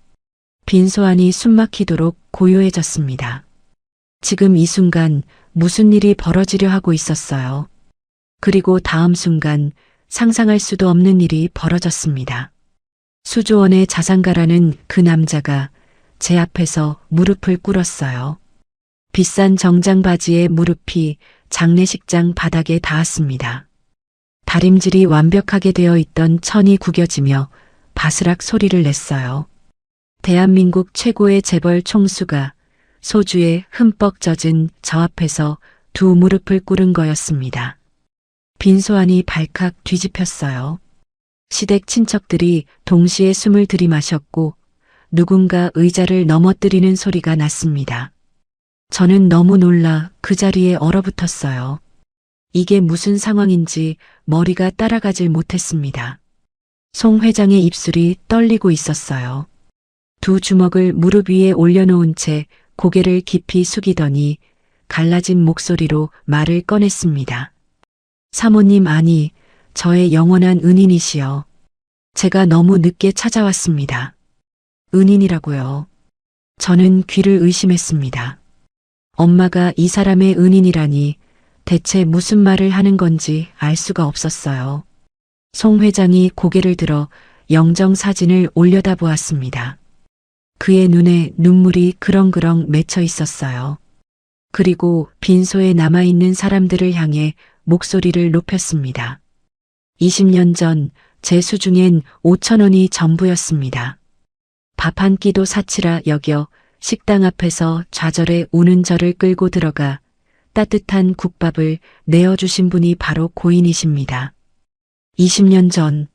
S1: 빈소 안이 숨막히도록 고요해졌습니다. 지금 이 순간 무슨 일이 벌어지려 하고 있었어요. 그리고 다음 순간 상상할 수도 없는 일이 벌어졌습니다. 수조원의 자산가라는 그 남자가 제 앞에서 무릎을 꿇었어요. 비싼 정장 바지에 무릎이 장례식장 바닥에 닿았습니다. 다림질이 완벽하게 되어 있던 천이 구겨지며 바스락 소리를 냈어요. 대한민국 최고의 재벌 총수가 소주에 흠뻑 젖은 저 앞에서 두 무릎을 꿇은 거였습니다. 빈소 안이 발칵 뒤집혔어요. 시댁 친척들이 동시에 숨을 들이마셨고 누군가 의자를 넘어뜨리는 소리가 났습니다. 저는 너무 놀라 그 자리에 얼어붙었어요. 이게 무슨 상황인지 머리가 따라가질 못했습니다. 송 회장의 입술이 떨리고 있었어요. 두 주먹을 무릎 위에 올려놓은 채 고개를 깊이 숙이더니 갈라진 목소리로 말을 꺼냈습니다. 사모님, 아니, 저의 영원한 은인이시여. 제가 너무 늦게 찾아왔습니다. 은인이라고요. 저는 귀를 의심했습니다. 엄마가 이 사람의 은인이라니 대체 무슨 말을 하는 건지 알 수가 없었어요. 송 회장이 고개를 들어 영정 사진을 올려다보았습니다. 그의 눈에 눈물이 그렁그렁 맺혀 있었어요. 그리고 빈소에 남아있는 사람들을 향해 목소리를 높였습니다. 20년 전 제 수중엔 5,000원이 전부였습니다. 밥 한 끼도 사치라 여겨 식당 앞에서 좌절해 우는 저를 끌고 들어가 따뜻한 국밥을 내어주신 분이 바로 고인이십니다. 20년 전,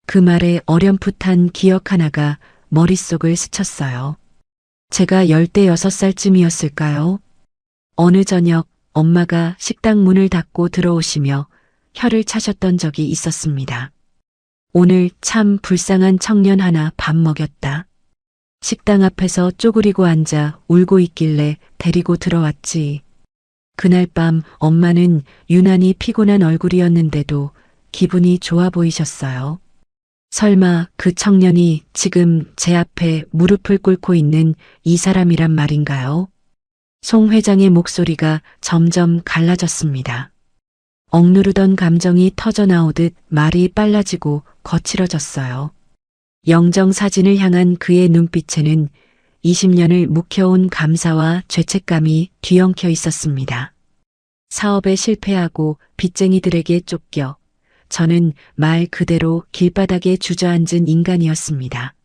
S1: 그 말에 어렴풋한 기억 하나가 머릿속을 스쳤어요. 제가 16살쯤이었을까요? 어느 저녁 엄마가 식당 문을 닫고 들어오시며 혀를 차셨던 적이 있었습니다. 오늘 참 불쌍한 청년 하나 밥 먹였다. 식당 앞에서 쪼그리고 앉아 울고 있길래 데리고 들어왔지. 그날 밤 엄마는 유난히 피곤한 얼굴이었는데도 기분이 좋아 보이셨어요. 설마 그 청년이 지금 제 앞에 무릎을 꿇고 있는 이 사람이란 말인가요? 송 회장의 목소리가 점점 갈라졌습니다. 억누르던 감정이 터져나오듯 말이 빨라지고 거칠어졌어요. 영정 사진을 향한 그의 눈빛에는 20년을 묵혀온 감사와 죄책감이 뒤엉켜 있었습니다. 사업에 실패하고 빚쟁이들에게 쫓겨 저는 말 그대로 길바닥에 주저앉은 인간이었습니다.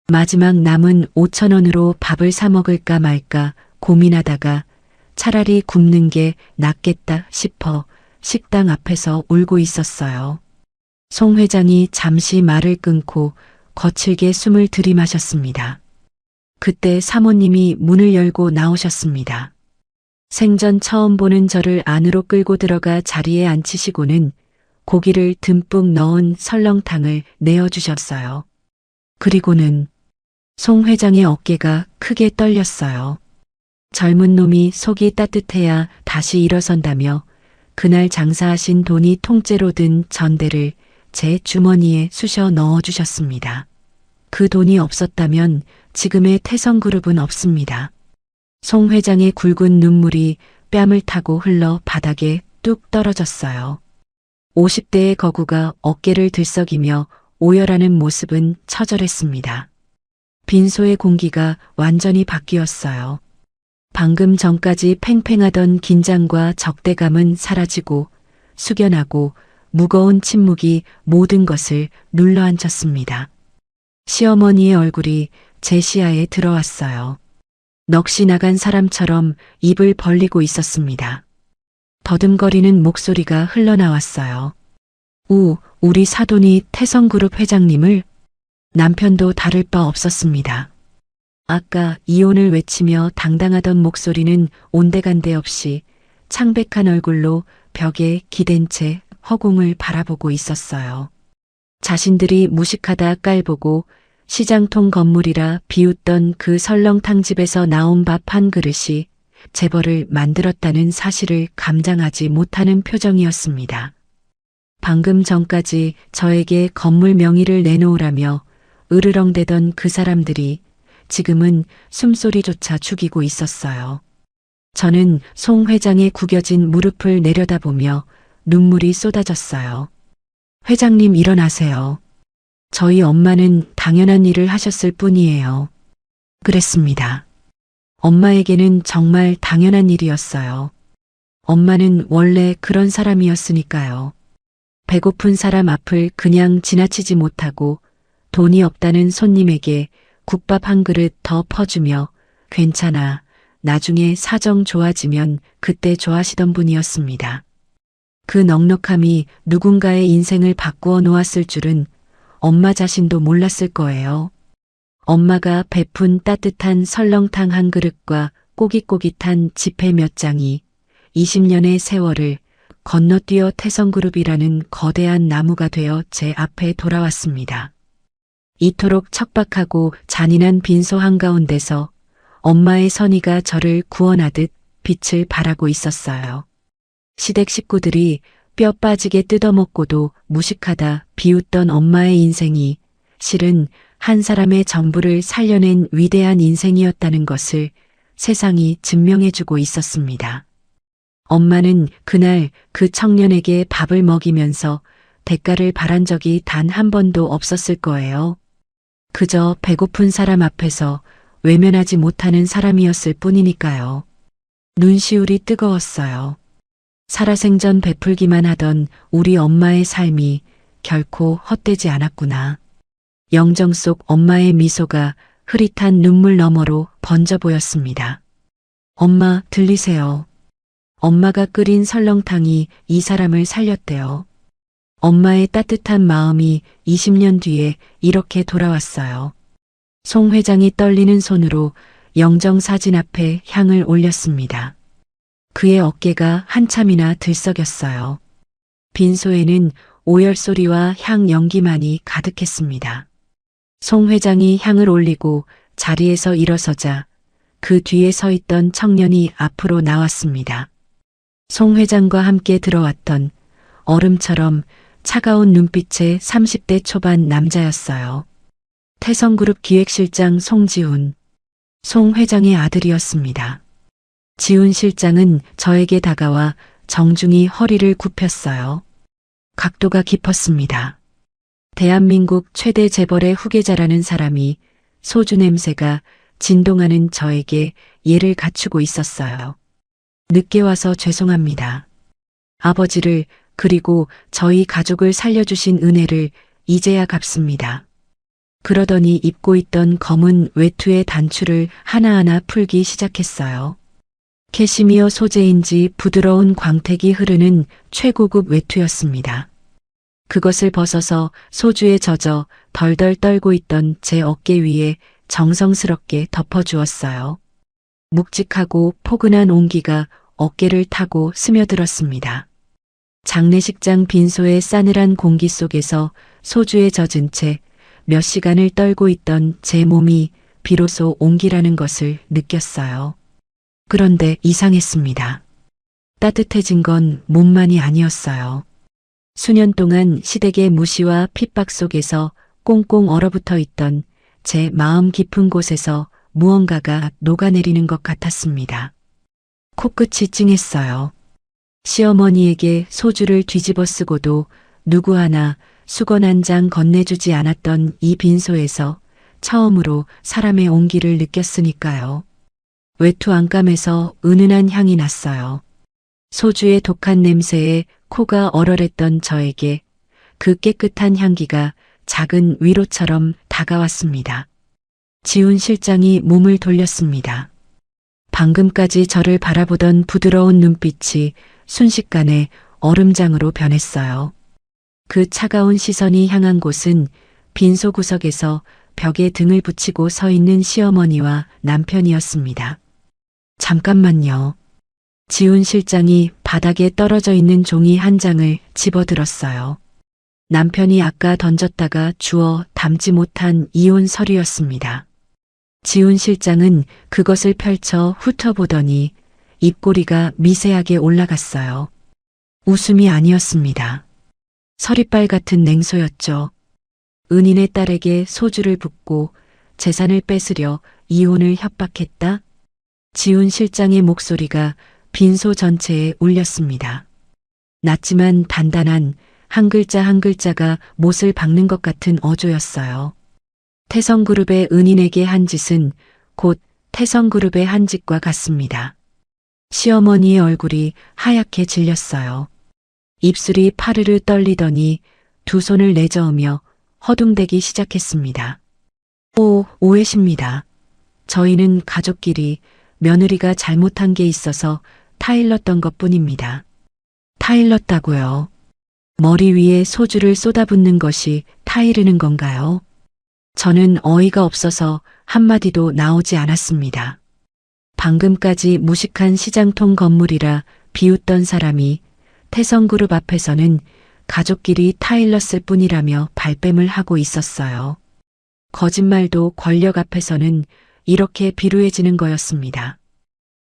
S1: 마지막 남은 5,000원으로 밥을 사 먹을까 말까 고민하다가 차라리 굶는 게 낫겠다 싶어 식당 앞에서 울고 있었어요. 송 회장이 잠시 말을 끊고 거칠게 숨을 들이마셨습니다. 그때 사모님이 문을 열고 나오셨습니다. 생전 처음 보는 저를 안으로 끌고 들어가 자리에 앉히시고는 고기를 듬뿍 넣은 설렁탕을 내어주셨어요. 그리고는 송 회장의 어깨가 크게 떨렸어요. 젊은 놈이 속이 따뜻해야 다시 일어선다며 그날 장사하신 돈이 통째로 든 전대를 제 주머니에 쑤셔 넣어주셨습니다. 그 돈이 없었다면 지금의 태성그룹은 없습니다. 송 회장의 굵은 눈물이 뺨을 타고 흘러 바닥에 뚝 떨어졌어요. 50대의 거구가 어깨를 들썩이며 오열하는 모습은 처절했습니다. 빈소의 공기가 완전히 바뀌었어요. 방금 전까지 팽팽하던 긴장과 적대감은 사라지고 숙연하고 무거운 침묵이 모든 것을 눌러앉혔습니다. 시어머니의 얼굴이 제 시야에 들어왔어요. 넋이 나간 사람처럼 입을 벌리고 있었습니다. 더듬거리는 목소리가 흘러나왔어요. 우리 사돈이 태성그룹 회장님을? 남편도 다를 바 없었습니다. 아까 이혼을 외치며 당당하던 목소리는 온데간데 없이 창백한 얼굴로 벽에 기댄 채 허공을 바라보고 있었어요. 자신들이 무식하다 깔보고 시장통 건물이라 비웃던 그 설렁탕집에서 나온 밥 한 그릇이 재벌을 만들었다는 사실을 감당하지 못하는 표정이었습니다. 방금 전까지 저에게 건물 명의를 내놓으라며 으르렁대던 그 사람들이 지금은 숨소리조차 죽이고 있었어요. 저는 송 회장의 구겨진 무릎을 내려다보며 눈물이 쏟아졌어요. 회장님 일어나세요. 저희 엄마는 당연한 일을 하셨을 뿐이에요. 그랬습니다. 엄마에게는 정말 당연한 일이었어요. 엄마는 원래 그런 사람이었으니까요. 배고픈 사람 앞을 그냥 지나치지 못하고 돈이 없다는 손님에게 국밥 한 그릇 더 퍼주며 괜찮아, 나중에 사정 좋아지면 그때 좋아하시던 분이었습니다. 그 넉넉함이 누군가의 인생을 바꾸어 놓았을 줄은 엄마 자신도 몰랐을 거예요. 엄마가 베푼 따뜻한 설렁탕 한 그릇과 꼬깃꼬깃한 지폐 몇 장이 20년의 세월을 건너뛰어 태성그룹이라는 거대한 나무가 되어 제 앞에 돌아왔습니다. 이토록 척박하고 잔인한 빈소 한가운데서 엄마의 선의가 저를 구원하듯 빛을 발하고 있었어요. 시댁 식구들이 뼈 빠지게 뜯어먹고도 무식하다 비웃던 엄마의 인생이 실은 한 사람의 전부를 살려낸 위대한 인생이었다는 것을 세상이 증명해주고 있었습니다. 엄마는 그날 그 청년에게 밥을 먹이면서 대가를 바란 적이 단 한 번도 없었을 거예요. 그저 배고픈 사람 앞에서 외면하지 못하는 사람이었을 뿐이니까요. 눈시울이 뜨거웠어요. 살아생전 베풀기만 하던 우리 엄마의 삶이 결코 헛되지 않았구나. 영정 속 엄마의 미소가 흐릿한 눈물 너머로 번져 보였습니다. 엄마, 들리세요? 엄마가 끓인 설렁탕이 이 사람을 살렸대요. 엄마의 따뜻한 마음이 20년 뒤에 이렇게 돌아왔어요. 송 회장이 떨리는 손으로 영정 사진 앞에 향을 올렸습니다. 그의 어깨가 한참이나 들썩였어요. 빈소에는 오열 소리와 향 연기만이 가득했습니다. 송 회장이 향을 올리고 자리에서 일어서자 그 뒤에 서 있던 청년이 앞으로 나왔습니다. 송 회장과 함께 들어왔던 얼음처럼 차가운 눈빛의 30대 초반 남자였어요. 태성그룹 기획실장 송지훈, 송 회장의 아들이었습니다. 지훈 실장은 저에게 다가와 정중히 허리를 굽혔어요. 각도가 깊었습니다. 대한민국 최대 재벌의 후계자라는 사람이 소주 냄새가 진동하는 저에게 예를 갖추고 있었어요. 늦게 와서 죄송합니다. 아버지를 그리고 저희 가족을 살려주신 은혜를 이제야 갚습니다. 그러더니 입고 있던 검은 외투의 단추를 하나하나 풀기 시작했어요. 캐시미어 소재인지 부드러운 광택이 흐르는 최고급 외투였습니다. 그것을 벗어서 소주에 젖어 덜덜 떨고 있던 제 어깨 위에 정성스럽게 덮어주었어요. 묵직하고 포근한 온기가 어깨를 타고 스며들었습니다. 장례식장 빈소의 싸늘한 공기 속에서 소주에 젖은 채 몇 시간을 떨고 있던 제 몸이 비로소 온기라는 것을 느꼈어요. 그런데 이상했습니다. 따뜻해진 건 몸만이 아니었어요. 수년 동안 시댁의 무시와 핍박 속에서 꽁꽁 얼어붙어 있던 제 마음 깊은 곳에서 무언가가 녹아내리는 것 같았습니다. 코끝이 찡했어요. 시어머니에게 소주를 뒤집어 쓰고도 누구 하나 수건 한 장 건네주지 않았던 이 빈소에서 처음으로 사람의 온기를 느꼈으니까요. 외투 안감에서 은은한 향이 났어요. 소주의 독한 냄새에 코가 얼얼했던 저에게 그 깨끗한 향기가 작은 위로처럼 다가왔습니다. 지훈 실장이 몸을 돌렸습니다. 방금까지 저를 바라보던 부드러운 눈빛이 순식간에 얼음장으로 변했어요. 그 차가운 시선이 향한 곳은 빈소 구석에서 벽에 등을 붙이고 서 있는 시어머니와 남편이었습니다. 잠깐만요. 지훈 실장이 바닥에 떨어져 있는 종이 한 장을 집어들었어요. 남편이 아까 던졌다가 주워 담지 못한 이혼 서류였습니다. 지훈 실장은 그것을 펼쳐 훑어보더니 입꼬리가 미세하게 올라갔어요. 웃음이 아니었습니다. 서리빨 같은 냉소였죠. 은인의 딸에게 소주를 붓고 재산을 뺏으려 이혼을 협박했다. 지훈 실장의 목소리가 빈소 전체에 울렸습니다. 낮지만 단단한 한 글자 한 글자가 못을 박는 것 같은 어조였어요. 태성그룹의 은인에게 한 짓은 곧 태성그룹의 한 짓과 같습니다. 시어머니의 얼굴이 하얗게 질렸어요. 입술이 파르르 떨리더니 두 손을 내저으며 허둥대기 시작했습니다. 오해십니다. 저희는 가족끼리 며느리가 잘못한 게 있어서 타일렀던 것뿐입니다. 타일렀다고요? 머리 위에 소주를 쏟아붓는 것이 타이르는 건가요? 저는 어이가 없어서 한마디도 나오지 않았습니다. 방금까지 무식한 시장통 건물이라 비웃던 사람이 태성그룹 앞에서는 가족끼리 타일렀을 뿐이라며 발뺌을 하고 있었어요. 거짓말도 권력 앞에서는 이렇게 비루해지는 거였습니다.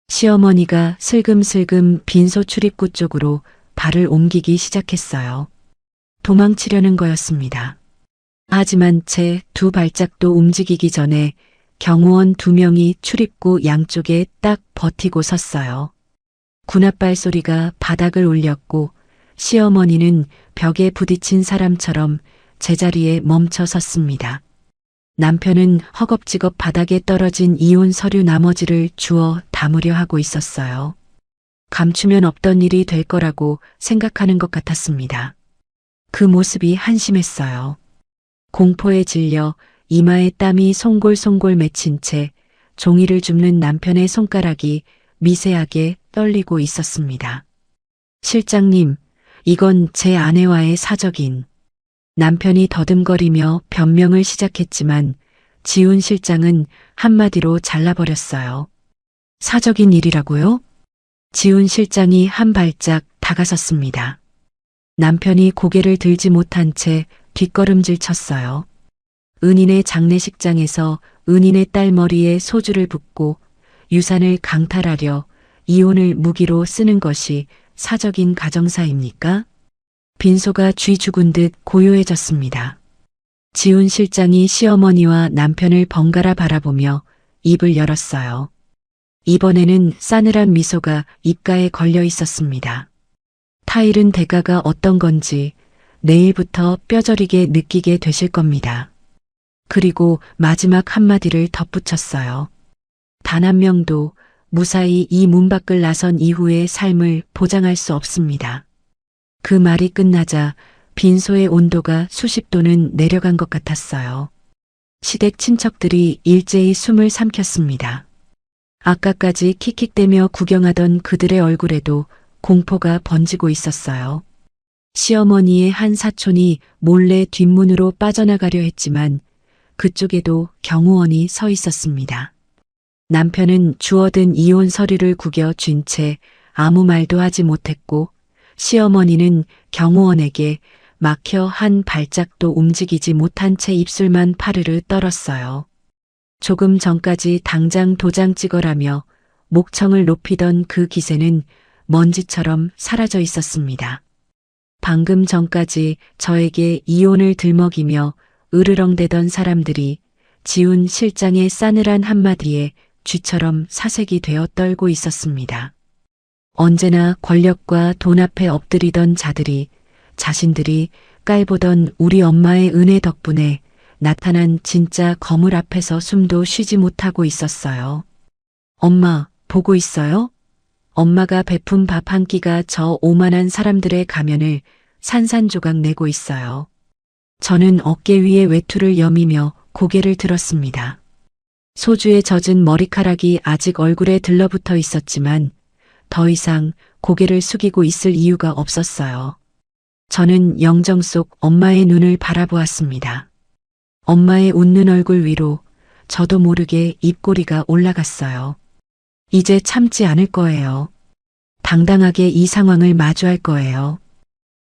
S1: 시어머니가 슬금슬금 빈소 출입구 쪽으로 발을 옮기기 시작했어요. 도망치려는 거였습니다. 하지만 제 두 발짝도 움직이기 전에 경호원 2명이 출입구 양쪽에 딱 버티고 섰어요. 군홧발 소리가 바닥을 울렸고 시어머니는 벽에 부딪힌 사람처럼 제자리에 멈춰 섰습니다. 남편은 허겁지겁 바닥에 떨어진 이혼 서류 나머지를 주워 담으려 하고 있었어요. 감추면 없던 일이 될 거라고 생각하는 것 같았습니다. 그 모습이 한심했어요. 공포에 질려 이마에 땀이 송골송골 맺힌 채 종이를 줍는 남편의 손가락이 미세하게 떨리고 있었습니다. 실장님, 이건 제 아내와의 사적인. 남편이 더듬거리며 변명을 시작했지만 지훈 실장은 한마디로 잘라버렸어요. 사적인 일이라고요? 지훈 실장이 한 발짝 다가섰습니다. 남편이 고개를 들지 못한 채 뒷걸음질 쳤어요. 은인의 장례식장에서 은인의 딸 머리에 소주를 붓고 유산을 강탈하려 이혼을 무기로 쓰는 것이 사적인 가정사입니까? 빈소가 쥐 죽은 듯 고요해졌습니다. 지훈 실장이 시어머니와 남편을 번갈아 바라보며 입을 열었어요. 이번에는 싸늘한 미소가 입가에 걸려 있었습니다. 타일은 대가가 어떤 건지 내일부터 뼈저리게 느끼게 되실 겁니다. 그리고 마지막 한마디를 덧붙였어요. 단 한 명도 무사히 이 문 밖을 나선 이후의 삶을 보장할 수 없습니다. 그 말이 끝나자 빈소의 온도가 수십 도는 내려간 것 같았어요. 시댁 친척들이 일제히 숨을 삼켰습니다. 아까까지 킥킥대며 구경하던 그들의 얼굴에도 공포가 번지고 있었어요. 시어머니의 한 사촌이 몰래 뒷문으로 빠져나가려 했지만 그쪽에도 경호원이 서 있었습니다. 남편은 주워든 이혼 서류를 구겨 쥔 채 아무 말도 하지 못했고 시어머니는 경호원에게 막혀 한 발짝도 움직이지 못한 채 입술만 파르르 떨었어요. 조금 전까지 당장 도장 찍어라며 목청을 높이던 그 기세는 먼지처럼 사라져 있었습니다. 방금 전까지 저에게 이혼을 들먹이며 으르렁대던 사람들이 지훈 실장의 싸늘한 한마디에 쥐처럼 사색이 되어 떨고 있었습니다. 언제나 권력과 돈 앞에 엎드리던 자들이 자신들이 깔보던 우리 엄마의 은혜 덕분에 나타난 진짜 거물 앞에서 숨도 쉬지 못하고 있었어요. 엄마, 보고 있어요? 엄마가 베푼 밥 한 끼가 저 오만한 사람들의 가면을 산산조각 내고 있어요. 저는 어깨 위에 외투를 여미며 고개를 들었습니다. 소주에 젖은 머리카락이 아직 얼굴에 들러붙어 있었지만 더 이상 고개를 숙이고 있을 이유가 없었어요. 저는 영정 속 엄마의 눈을 바라보았습니다. 엄마의 웃는 얼굴 위로 저도 모르게 입꼬리가 올라갔어요. 이제 참지 않을 거예요. 당당하게 이 상황을 마주할 거예요.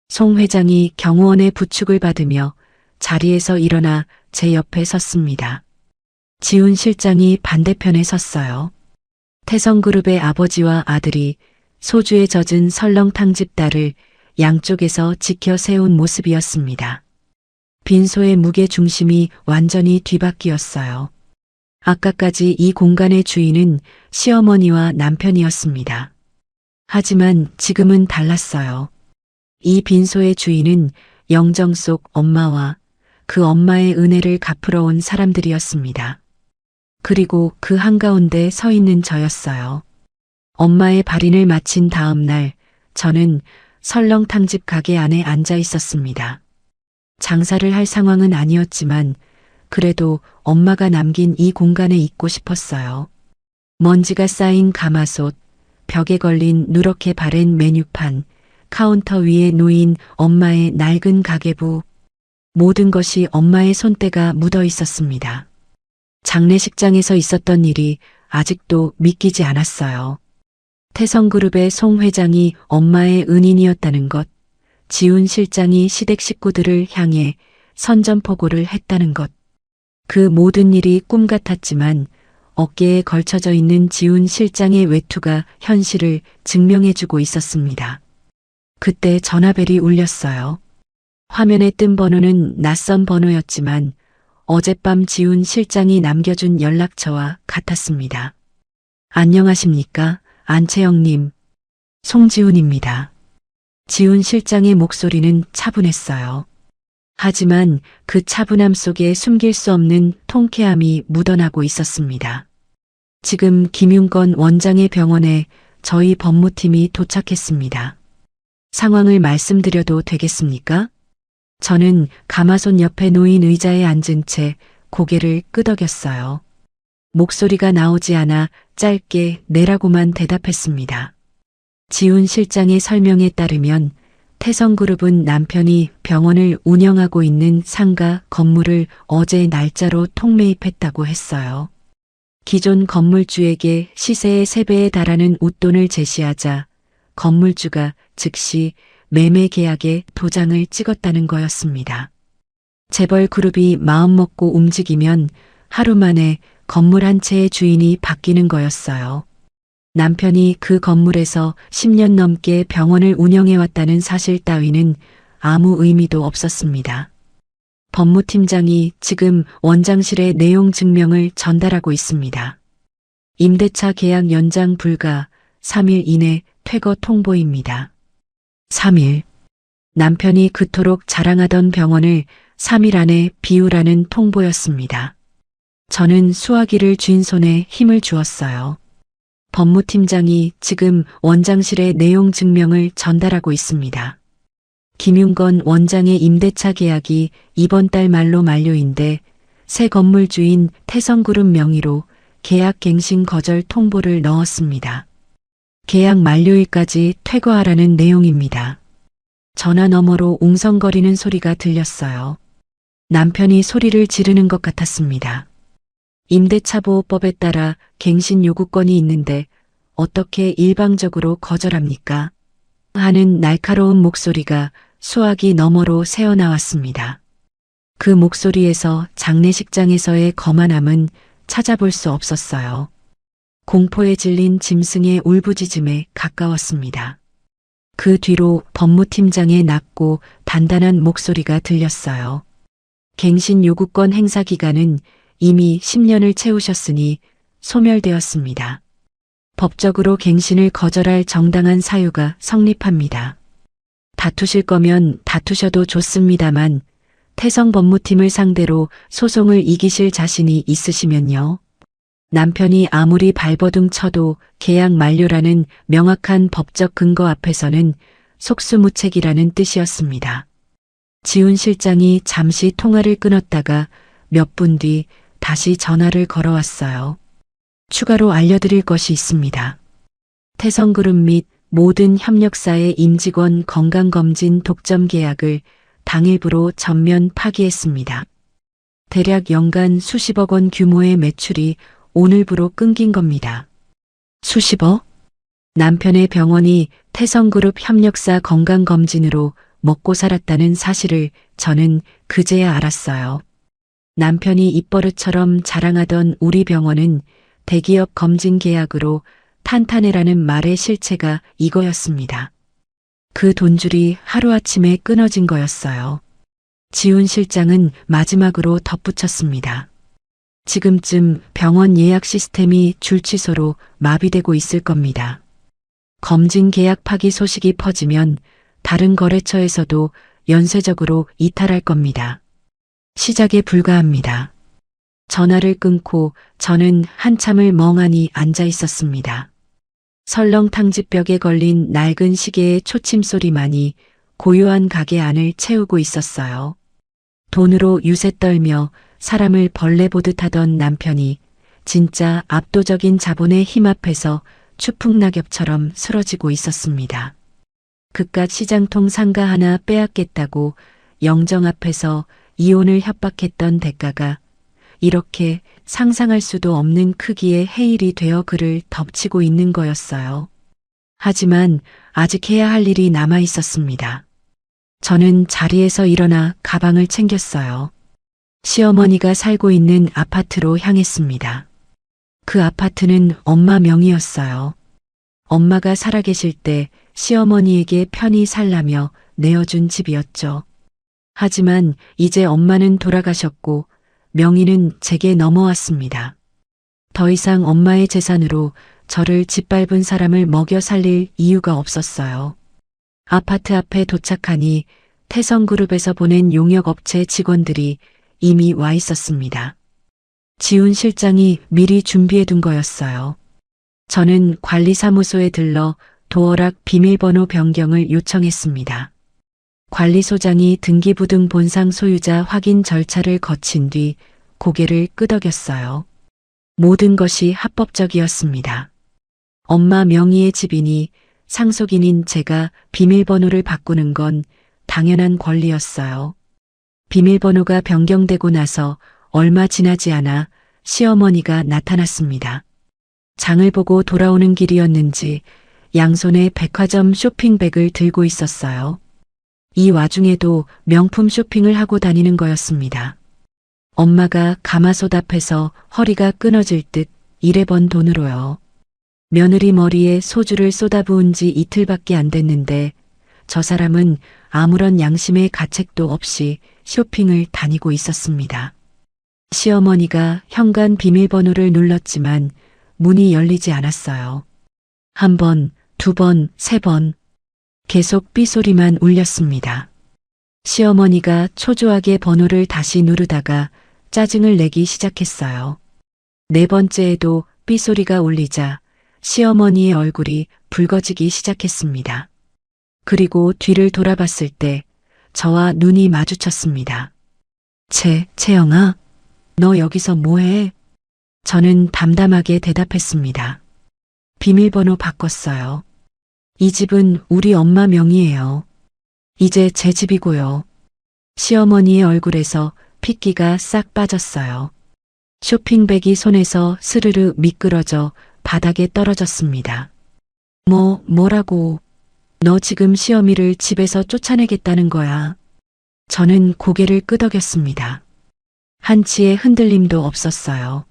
S1: 송 회장이 경호원의 부축을 받으며 자리에서 일어나 제 옆에 섰습니다. 지훈 실장이 반대편에 섰어요. 태성그룹의 아버지와 아들이 소주에 젖은 설렁탕집 딸을 양쪽에서 지켜 세운 모습이었습니다. 빈소의 무게 중심이 완전히 뒤바뀌었어요. 아까까지 이 공간의 주인은 시어머니와 남편이었습니다. 하지만 지금은 달랐어요. 이 빈소의 주인은 영정 속 엄마와 그 엄마의 은혜를 갚으러 온 사람들이었습니다. 그리고 그 한가운데 서 있는 저였어요. 엄마의 발인을 마친 다음 날 저는 설렁탕집 가게 안에 앉아 있었습니다. 장사를 할 상황은 아니었지만 그래도 엄마가 남긴 이 공간에 있고 싶었어요. 먼지가 쌓인 가마솥, 벽에 걸린 누렇게 바랜 메뉴판, 카운터 위에 놓인 엄마의 낡은 가계부, 모든 것이 엄마의 손때가 묻어 있었습니다. 장례식장에서 있었던 일이 아직도 믿기지 않았어요. 태성그룹의 송 회장이 엄마의 은인이었다는 것, 지훈 실장이 시댁 식구들을 향해 선전포고를 했다는 것. 그 모든 일이 꿈 같았지만 어깨에 걸쳐져 있는 지훈 실장의 외투가 현실을 증명해주고 있었습니다. 그때 전화벨이 울렸어요. 화면에 뜬 번호는 낯선 번호였지만 어젯밤 지훈 실장이 남겨준 연락처와 같았습니다. 안녕하십니까, 안채영님. 송지훈입니다. 지훈 실장의 목소리는 차분했어요. 하지만 그 차분함 속에 숨길 수 없는 통쾌함이 묻어나고 있었습니다. 지금 김윤건 원장의 병원에 저희 법무팀이 도착했습니다. 상황을 말씀드려도 되겠습니까? 저는 가마솥 옆에 놓인 의자에 앉은 채 고개를 끄덕였어요. 목소리가 나오지 않아 짧게 네라고만 대답했습니다. 지훈 실장의 설명에 따르면 태성그룹은 남편이 병원을 운영하고 있는 상가 건물을 어제 날짜로 통매입했다고 했어요. 기존 건물주에게 시세의 3배에 달하는 웃돈을 제시하자 건물주가 즉시 매매 계약에 도장을 찍었다는 거였습니다. 재벌 그룹이 마음먹고 움직이면 하루 만에 건물 한 채의 주인이 바뀌는 거였어요. 남편이 그 건물에서 10년 넘게 병원을 운영해왔다는 사실 따위는 아무 의미도 없었습니다. 법무팀장이 지금 원장실에 내용 증명을 전달하고 있습니다. 임대차 계약 연장 불가 3일 이내 퇴거 통보입니다. 3일. 남편이 그토록 자랑하던 병원을 3일 안에 비우라는 통보였습니다. 저는 수화기를 쥔 손에 힘을 주었어요. 법무팀장이 지금 원장실에 내용 증명을 전달하고 있습니다. 김윤건 원장의 임대차 계약이 이번 달 말로 만료인데 새 건물 주인 태성그룹 명의로 계약 갱신 거절 통보를 넣었습니다. 계약 만료일까지 퇴거하라는 내용입니다. 전화 너머로 웅성거리는 소리가 들렸어요. 남편이 소리를 지르는 것 같았습니다. 임대차보호법에 따라 갱신 요구권이 있는데 어떻게 일방적으로 거절합니까? 하는 날카로운 목소리가 수화기 너머로 새어나왔습니다. 그 목소리에서 장례식장에서의 거만함은 찾아볼 수 없었어요. 공포에 질린 짐승의 울부짖음에 가까웠습니다. 그 뒤로 법무팀장의 낮고 단단한 목소리가 들렸어요. 갱신 요구권 행사 기간은 이미 10년을 채우셨으니 소멸되었습니다. 법적으로 갱신을 거절할 정당한 사유가 성립합니다. 다투실 거면 다투셔도 좋습니다만 태성 법무팀을 상대로 소송을 이기실 자신이 있으시면요. 남편이 아무리 발버둥 쳐도 계약 만료라는 명확한 법적 근거 앞에서는 속수무책이라는 뜻이었습니다. 지훈 실장이 잠시 통화를 끊었다가 몇 분 뒤 다시 전화를 걸어왔어요. 추가로 알려드릴 것이 있습니다. 태성그룹 및 모든 협력사의 임직원 건강검진 독점 계약을 당일부로 전면 파기했습니다. 대략 연간 수십억 원 규모의 매출이 오늘부로 끊긴 겁니다. 수십억? 남편의 병원이 태성그룹 협력사 건강검진으로 먹고 살았다는 사실을 저는 그제야 알았어요. 남편이 입버릇처럼 자랑하던 우리 병원은 대기업 검진 계약으로 탄탄해라는 말의 실체가 이거였습니다. 그 돈줄이 하루아침에 끊어진 거였어요. 지훈 실장은 마지막으로 덧붙였습니다. 지금쯤 병원 예약 시스템이 줄취소로 마비되고 있을 겁니다. 검진 계약 파기 소식이 퍼지면 다른 거래처에서도 연쇄적으로 이탈할 겁니다. 시작에 불과합니다. 전화를 끊고 저는 한참을 멍하니 앉아 있었습니다. 설렁탕집벽에 걸린 낡은 시계의 초침 소리만이 고요한 가게 안을 채우고 있었어요. 돈으로 유세 떨며 사람을 벌레 보듯 하던 남편이 진짜 압도적인 자본의 힘 앞에서 추풍낙엽처럼 쓰러지고 있었습니다. 그깟 시장통 상가 하나 빼앗겠다고 영정 앞에서 이혼을 협박했던 대가가 이렇게 상상할 수도 없는 크기의 해일이 되어 그를 덮치고 있는 거였어요. 하지만 아직 해야 할 일이 남아 있었습니다. 저는 자리에서 일어나 가방을 챙겼어요. 시어머니가 살고 있는 아파트로 향했습니다. 그 아파트는 엄마 명의였어요. 엄마가 살아계실 때 시어머니에게 편히 살라며 내어준 집이었죠. 하지만 이제 엄마는 돌아가셨고 명의는 제게 넘어왔습니다. 더 이상 엄마의 재산으로 저를 짓밟은 사람을 먹여 살릴 이유가 없었어요. 아파트 앞에 도착하니 태성그룹에서 보낸 용역업체 직원들이 이미 와 있었습니다. 지훈 실장이 미리 준비해둔 거였어요. 저는 관리사무소에 들러 도어락 비밀번호 변경을 요청했습니다. 관리소장이 등기부등 본상 소유자 확인 절차를 거친 뒤 고개를 끄덕였어요. 모든 것이 합법적이었습니다. 엄마 명의의 집이니 상속인인 제가 비밀번호를 바꾸는 건 당연한 권리였어요. 비밀번호가 변경되고 나서 얼마 지나지 않아 시어머니가 나타났습니다. 장을 보고 돌아오는 길이었는지 양손에 백화점 쇼핑백을 들고 있었어요. 이 와중에도 명품 쇼핑을 하고 다니는 거였습니다. 엄마가 가마솥 앞에서 허리가 끊어질 듯 일해 번 돈으로요. 며느리 머리에 소주를 쏟아부은 지 이틀밖에 안 됐는데 저 사람은 아무런 양심의 가책도 없이 쇼핑을 다니고 있었습니다. 시어머니가 현관 비밀번호를 눌렀지만 문이 열리지 않았어요. 한 번, 두 번, 세 번. 계속 삐소리만 울렸습니다. 시어머니가 초조하게 번호를 다시 누르다가 짜증을 내기 시작했어요. 네 번째에도 삐소리가 울리자 시어머니의 얼굴이 붉어지기 시작했습니다. 그리고 뒤를 돌아봤을 때 저와 눈이 마주쳤습니다. 채영아, 너 여기서 뭐해? 저는 담담하게 대답했습니다. 비밀번호 바꿨어요. 이 집은 우리 엄마 명의예요. 이제 제 집이고요. 시어머니의 얼굴에서 핏기가 싹 빠졌어요. 쇼핑백이 손에서 스르르 미끄러져 바닥에 떨어졌습니다. 뭐라고? 너 지금 시어미를 집에서 쫓아내겠다는 거야. 저는 고개를 끄덕였습니다. 한치의 흔들림도 없었어요.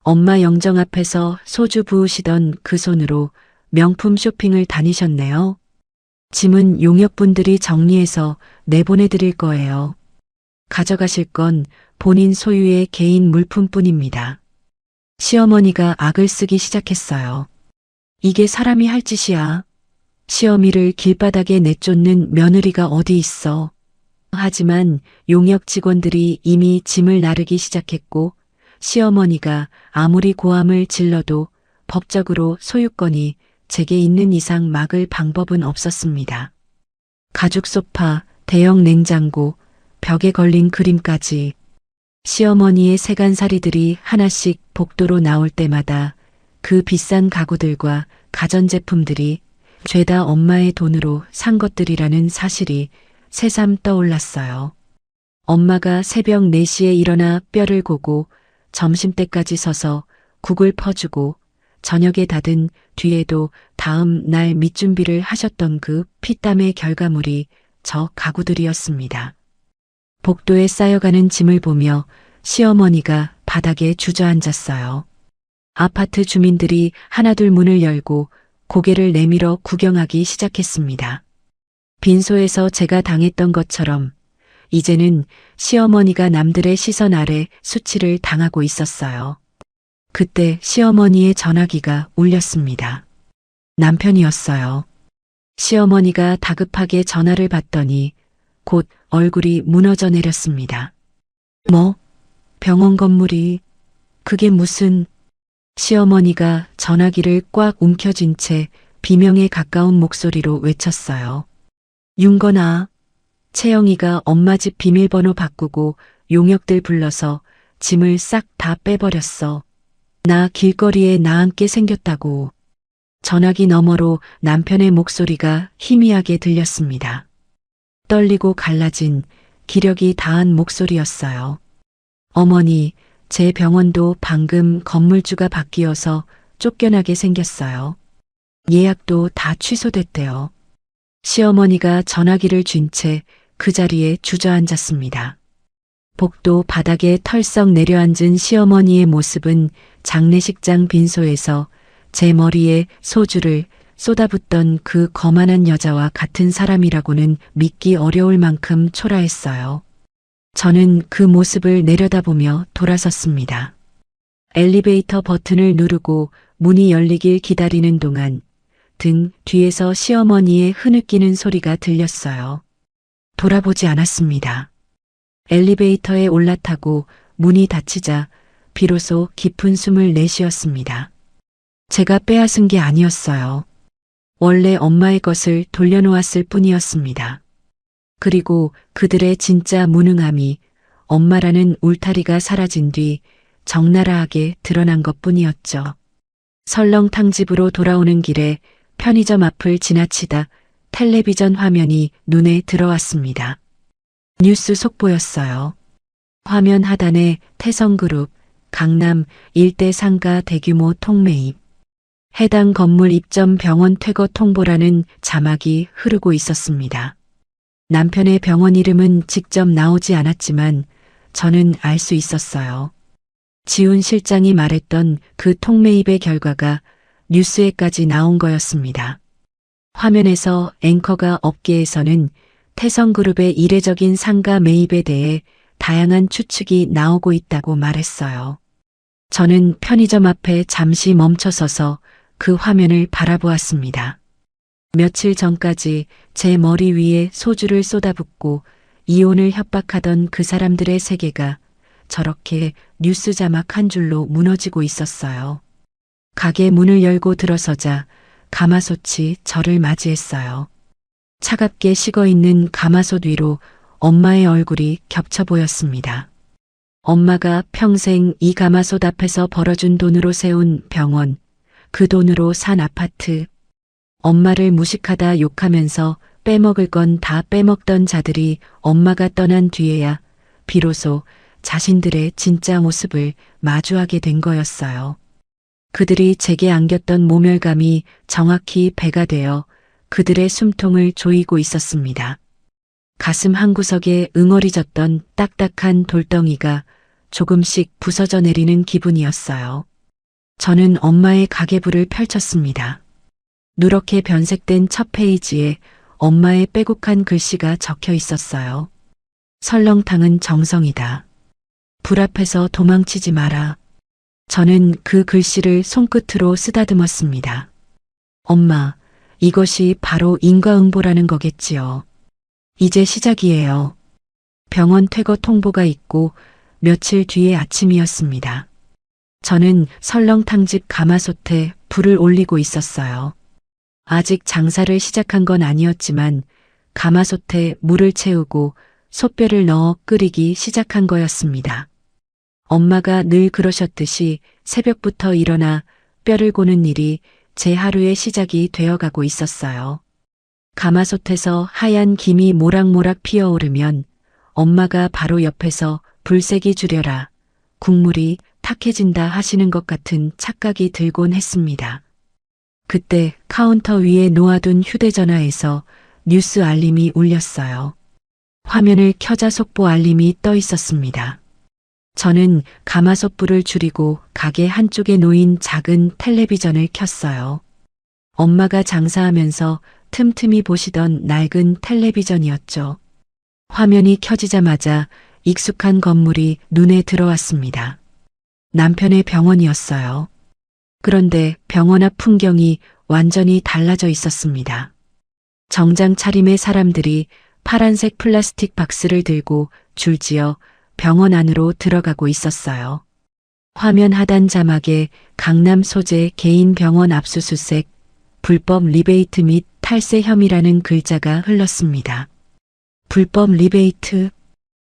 S1: 엄마 영정 앞에서 소주 부으시던 그 손으로 명품 쇼핑을 다니셨네요. 짐은 용역분들이 정리해서 내보내드릴 거예요. 가져가실 건 본인 소유의 개인 물품뿐입니다. 시어머니가 악을 쓰기 시작했어요. 이게 사람이 할 짓이야. 시어미를 길바닥에 내쫓는 며느리가 어디 있어. 하지만 용역 직원들이 이미 짐을 나르기 시작했고 시어머니가 아무리 고함을 질러도 법적으로 소유권이 제게 있는 이상 막을 방법은 없었습니다. 가죽 소파, 대형 냉장고, 벽에 걸린 그림까지 시어머니의 세간살이들이 하나씩 복도로 나올 때마다 그 비싼 가구들과 가전제품들이 죄다 엄마의 돈으로 산 것들이라는 사실이 새삼 떠올랐어요. 엄마가 새벽 4시에 일어나 뼈를 고고 점심때까지 서서 국을 퍼주고 저녁에 닫은 뒤에도 다음 날 밑준비를 하셨던 그 피땀의 결과물이 저 가구들이었습니다. 복도에 쌓여가는 짐을 보며 시어머니가 바닥에 주저앉았어요. 아파트 주민들이 하나둘 문을 열고 고개를 내밀어 구경하기 시작했습니다. 빈소에서 제가 당했던 것처럼 이제는 시어머니가 남들의 시선 아래 수치를 당하고 있었어요. 그때 시어머니의 전화기가 울렸습니다. 남편이었어요. 시어머니가 다급하게 전화를 받더니 곧 얼굴이 무너져 내렸습니다. 뭐? 병원 건물이 그게 무슨... 시어머니가 전화기를 꽉 움켜쥔 채 비명에 가까운 목소리로 외쳤어요. 윤건아, 채영이가 엄마 집 비밀번호 바꾸고 용역들 불러서 짐을 싹 다 빼버렸어. 나 길거리에 나앉게 생겼다고. 전화기 너머로 남편의 목소리가 희미하게 들렸습니다. 떨리고 갈라진 기력이 다한 목소리였어요. 어머니, 제 병원도 방금 건물주가 바뀌어서 쫓겨나게 생겼어요. 예약도 다 취소됐대요. 시어머니가 전화기를 쥔 채 그 자리에 주저앉았습니다. 복도 바닥에 털썩 내려앉은 시어머니의 모습은 장례식장 빈소에서 제 머리에 소주를 쏟아붓던 그 거만한 여자와 같은 사람이라고는 믿기 어려울 만큼 초라했어요. 저는 그 모습을 내려다보며 돌아섰습니다. 엘리베이터 버튼을 누르고 문이 열리길 기다리는 동안 등 뒤에서 시어머니의 흐느끼는 소리가 들렸어요. 돌아보지 않았습니다. 엘리베이터에 올라타고 문이 닫히자 비로소 깊은 숨을 내쉬었습니다. 제가 빼앗은 게 아니었어요. 원래 엄마의 것을 돌려놓았을 뿐이었습니다. 그리고 그들의 진짜 무능함이 엄마라는 울타리가 사라진 뒤 적나라하게 드러난 것뿐이었죠. 설렁탕 집으로 돌아오는 길에 편의점 앞을 지나치다 텔레비전 화면이 눈에 들어왔습니다. 뉴스 속보였어요. 화면 하단에 태성그룹, 강남 일대 상가 대규모 통매입, 해당 건물 입점 병원 퇴거 통보라는 자막이 흐르고 있었습니다. 남편의 병원 이름은 직접 나오지 않았지만 저는 알 수 있었어요. 지훈 실장이 말했던 그 통매입의 결과가 뉴스에까지 나온 거였습니다. 화면에서 앵커가 업계에서는 태성그룹의 이례적인 상가 매입에 대해 다양한 추측이 나오고 있다고 말했어요. 저는 편의점 앞에 잠시 멈춰서서 그 화면을 바라보았습니다. 며칠 전까지 제 머리 위에 소주를 쏟아붓고 이혼을 협박하던 그 사람들의 세계가 저렇게 뉴스 자막 한 줄로 무너지고 있었어요. 가게 문을 열고 들어서자 가마솥이 저를 맞이했어요. 차갑게 식어있는 가마솥 위로 엄마의 얼굴이 겹쳐 보였습니다. 엄마가 평생 이 가마솥 앞에서 벌어준 돈으로 세운 병원, 그 돈으로 산 아파트, 엄마를 무식하다 욕하면서 빼먹을 건 다 빼먹던 자들이 엄마가 떠난 뒤에야 비로소 자신들의 진짜 모습을 마주하게 된 거였어요. 그들이 제게 안겼던 모멸감이 정확히 배가 되어 그들의 숨통을 조이고 있었습니다. 가슴 한구석에 응어리졌던 딱딱한 돌덩이가 조금씩 부서져 내리는 기분이었어요. 저는 엄마의 가계부를 펼쳤습니다. 누렇게 변색된 첫 페이지에 엄마의 빼곡한 글씨가 적혀 있었어요. 설렁탕은 정성이다. 불 앞에서 도망치지 마라. 저는 그 글씨를 손끝으로 쓰다듬었습니다. 엄마, 이것이 바로 인과응보라는 거겠지요. 이제 시작이에요. 병원 퇴거 통보가 있고 며칠 뒤의 아침이었습니다. 저는 설렁탕집 가마솥에 불을 올리고 있었어요. 아직 장사를 시작한 건 아니었지만 가마솥에 물을 채우고 솥뼈를 넣어 끓이기 시작한 거였습니다. 엄마가 늘 그러셨듯이 새벽부터 일어나 뼈를 고는 일이 제 하루의 시작이 되어가고 있었어요. 가마솥에서 하얀 김이 모락모락 피어오르면 엄마가 바로 옆에서 불세기 줄여라, 국물이 탁해진다 하시는 것 같은 착각이 들곤 했습니다. 그때 카운터 위에 놓아둔 휴대전화에서 뉴스 알림이 울렸어요. 화면을 켜자 속보 알림이 떠 있었습니다. 저는 가마솥 불을 줄이고 가게 한쪽에 놓인 작은 텔레비전을 켰어요. 엄마가 장사하면서 틈틈이 보시던 낡은 텔레비전이었죠. 화면이 켜지자마자 익숙한 건물이 눈에 들어왔습니다. 남편의 병원이었어요. 그런데 병원 앞 풍경이 완전히 달라져 있었습니다. 정장 차림의 사람들이 파란색 플라스틱 박스를 들고 줄지어 병원 안으로 들어가고 있었어요. 화면 하단 자막에 강남 소재 개인 병원 압수수색, 불법 리베이트 및 탈세 혐의라는 글자가 흘렀습니다. 불법 리베이트,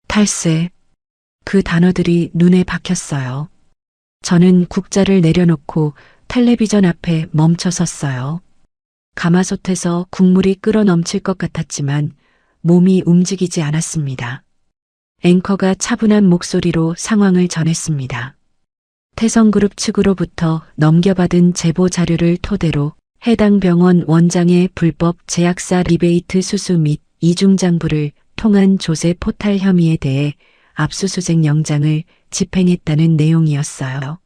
S1: 탈세, 그 단어들이 눈에 박혔어요. 저는 국자를 내려놓고 텔레비전 앞에 멈춰 섰어요. 가마솥에서 국물이 끓어 넘칠 것 같았지만 몸이 움직이지 않았습니다. 앵커가 차분한 목소리로 상황을 전했습니다. 태성그룹 측으로부터 넘겨받은 제보 자료를 토대로 해당 병원 원장의 불법 제약사 리베이트 수수 및 이중장부를 통한 조세 포탈 혐의에 대해 압수수색 영장을 집행했다는 내용이었어요.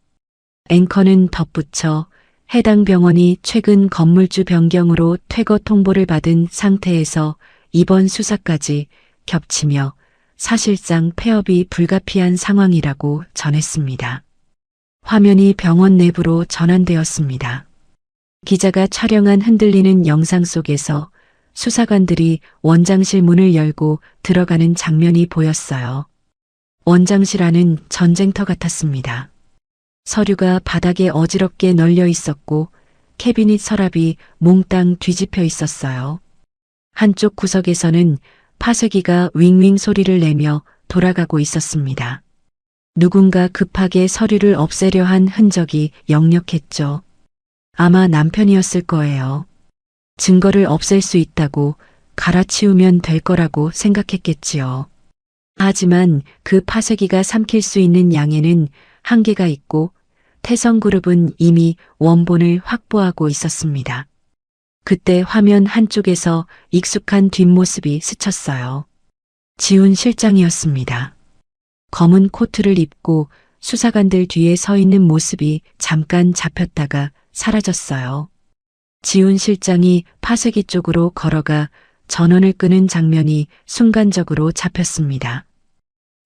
S1: 앵커는 덧붙여 해당 병원이 최근 건물주 변경으로 퇴거 통보를 받은 상태에서 이번 수사까지 겹치며 사실상 폐업이 불가피한 상황이라고 전했습니다. 화면이 병원 내부로 전환되었습니다. 기자가 촬영한 흔들리는 영상 속에서 수사관들이 원장실 문을 열고 들어가는 장면이 보였어요. 원장실 안은 전쟁터 같았습니다. 서류가 바닥에 어지럽게 널려 있었고 캐비닛 서랍이 몽땅 뒤집혀 있었어요. 한쪽 구석에서는 파쇄기가 윙윙 소리를 내며 돌아가고 있었습니다. 누군가 급하게 서류를 없애려 한 흔적이 역력했죠. 아마 남편이었을 거예요. 증거를 없앨 수 있다고 갈아치우면 될 거라고 생각했겠지요. 하지만 그 파쇄기가 삼킬 수 있는 양에는 한계가 있고 태성그룹은 이미 원본을 확보하고 있었습니다. 그때 화면 한쪽에서 익숙한 뒷모습이 스쳤어요. 지훈 실장이었습니다. 검은 코트를 입고 수사관들 뒤에 서 있는 모습이 잠깐 잡혔다가 사라졌어요. 지훈 실장이 파쇄기 쪽으로 걸어가 전원을 끄는 장면이 순간적으로 잡혔습니다.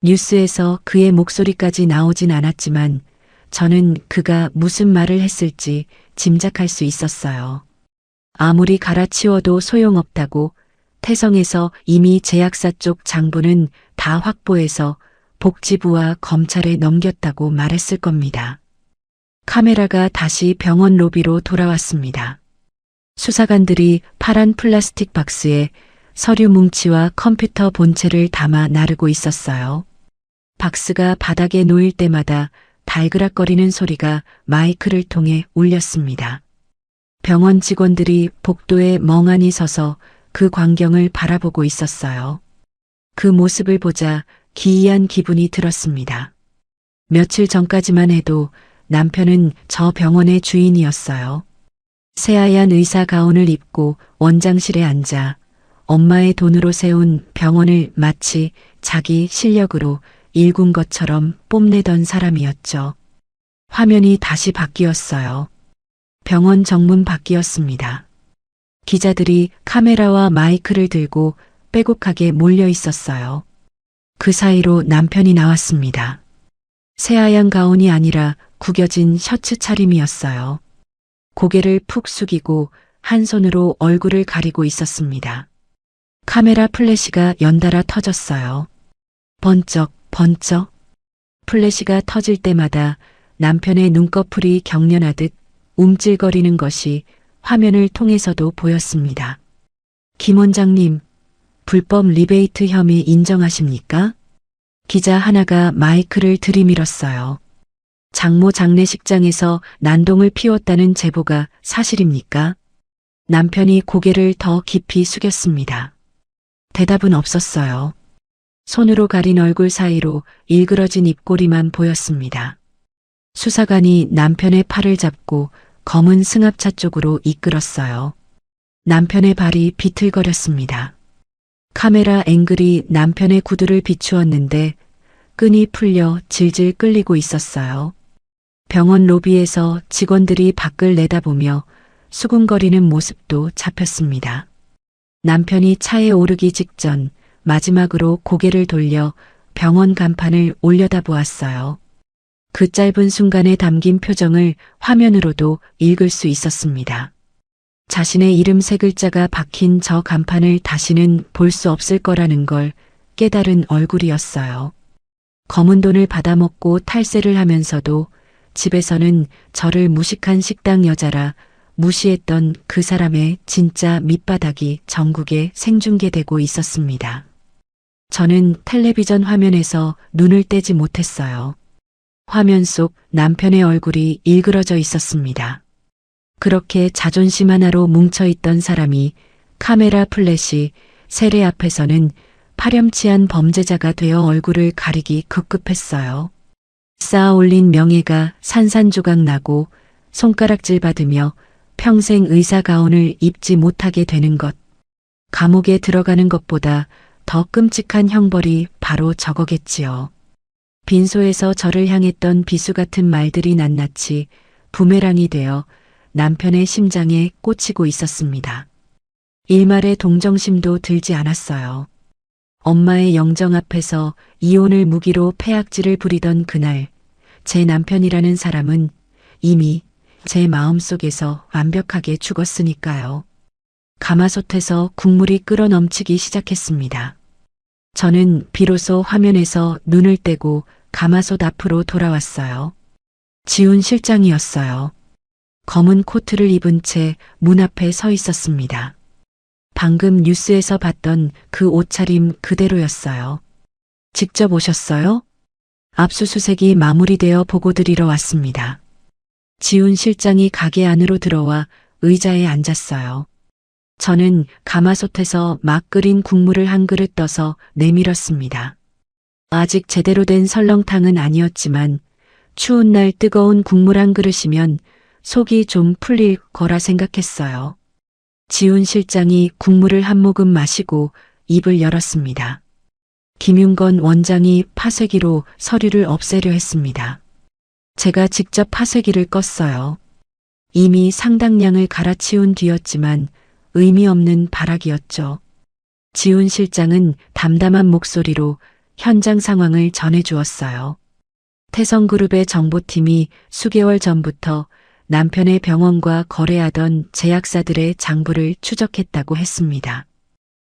S1: 뉴스에서 그의 목소리까지 나오진 않았지만 저는 그가 무슨 말을 했을지 짐작할 수 있었어요. 아무리 갈아치워도 소용없다고 태성에서 이미 제약사 쪽 장부는 다 확보해서 복지부와 검찰에 넘겼다고 말했을 겁니다. 카메라가 다시 병원 로비로 돌아왔습니다. 수사관들이 파란 플라스틱 박스에 서류 뭉치와 컴퓨터 본체를 담아 나르고 있었어요. 박스가 바닥에 놓일 때마다 달그락거리는 소리가 마이크를 통해 울렸습니다. 병원 직원들이 복도에 멍하니 서서 그 광경을 바라보고 있었어요. 그 모습을 보자 기이한 기분이 들었습니다. 며칠 전까지만 해도 남편은 저 병원의 주인이었어요. 새하얀 의사 가운을 입고 원장실에 앉아 엄마의 돈으로 세운 병원을 마치 자기 실력으로 일군 것처럼 뽐내던 사람이었죠. 화면이 다시 바뀌었어요. 병원 정문 밖이었습니다. 기자들이 카메라와 마이크를 들고 빼곡하게 몰려 있었어요. 그 사이로 남편이 나왔습니다. 새하얀 가운이 아니라 구겨진 셔츠 차림이었어요. 고개를 푹 숙이고 한 손으로 얼굴을 가리고 있었습니다. 카메라 플래시가 연달아 터졌어요. 번쩍, 번쩍. 플래시가 터질 때마다 남편의 눈꺼풀이 경련하듯 움찔거리는 것이 화면을 통해서도 보였습니다. 김 원장님, 불법 리베이트 혐의 인정하십니까? 기자 하나가 마이크를 들이밀었어요. 장모 장례식장에서 난동을 피웠다는 제보가 사실입니까? 남편이 고개를 더 깊이 숙였습니다. 대답은 없었어요. 손으로 가린 얼굴 사이로 일그러진 입꼬리만 보였습니다. 수사관이 남편의 팔을 잡고 검은 승합차 쪽으로 이끌었어요. 남편의 발이 비틀거렸습니다. 카메라 앵글이 남편의 구두를 비추었는데 끈이 풀려 질질 끌리고 있었어요. 병원 로비에서 직원들이 밖을 내다보며 수군거리는 모습도 잡혔습니다. 남편이 차에 오르기 직전 마지막으로 고개를 돌려 병원 간판을 올려다보았어요. 그 짧은 순간에 담긴 표정을 화면으로도 읽을 수 있었습니다. 자신의 이름 세 글자가 박힌 저 간판을 다시는 볼 수 없을 거라는 걸 깨달은 얼굴이었어요. 검은 돈을 받아먹고 탈세를 하면서도 집에서는 저를 무식한 식당 여자라 무시했던 그 사람의 진짜 밑바닥이 전국에 생중계되고 있었습니다. 저는 텔레비전 화면에서 눈을 떼지 못했어요. 화면 속 남편의 얼굴이 일그러져 있었습니다. 그렇게 자존심 하나로 뭉쳐있던 사람이 카메라 플래시 세례 앞에서는 파렴치한 범죄자가 되어 얼굴을 가리기 급급했어요. 쌓아 올린 명예가 산산조각 나고 손가락질 받으며 평생 의사 가운을 입지 못하게 되는 것. 감옥에 들어가는 것보다 더 끔찍한 형벌이 바로 저거겠지요. 빈소에서 저를 향했던 비수 같은 말들이 낱낱이 부메랑이 되어 남편의 심장에 꽂히고 있었습니다. 일말의 동정심도 들지 않았어요. 엄마의 영정 앞에서 이혼을 무기로 패악질을 부리던 그날, 제 남편이라는 사람은 이미 제 마음속에서 완벽하게 죽었으니까요. 가마솥에서 국물이 끓어 넘치기 시작했습니다. 저는 비로소 화면에서 눈을 떼고 가마솥 앞으로 돌아왔어요. 지훈 실장이었어요. 검은 코트를 입은 채 문 앞에 서 있었습니다. 방금 뉴스에서 봤던 그 옷차림 그대로였어요. 직접 오셨어요? 압수수색이 마무리되어 보고 드리러 왔습니다. 지훈 실장이 가게 안으로 들어와 의자에 앉았어요. 저는 가마솥에서 막 끓인 국물을 한 그릇 떠서 내밀었습니다. 아직 제대로 된 설렁탕은 아니었지만 추운 날 뜨거운 국물 한 그릇이면 속이 좀 풀릴 거라 생각했어요. 지훈 실장이 국물을 한 모금 마시고 입을 열었습니다. 김윤건 원장이 파쇄기로 서류를 없애려 했습니다. 제가 직접 파쇄기를 껐어요. 이미 상당량을 갈아치운 뒤였지만 의미 없는 발악이었죠. 지훈 실장은 담담한 목소리로 현장 상황을 전해주었어요. 태성그룹의 정보팀이 수개월 전부터 남편의 병원과 거래하던 제약사들의 장부를 추적했다고 했습니다.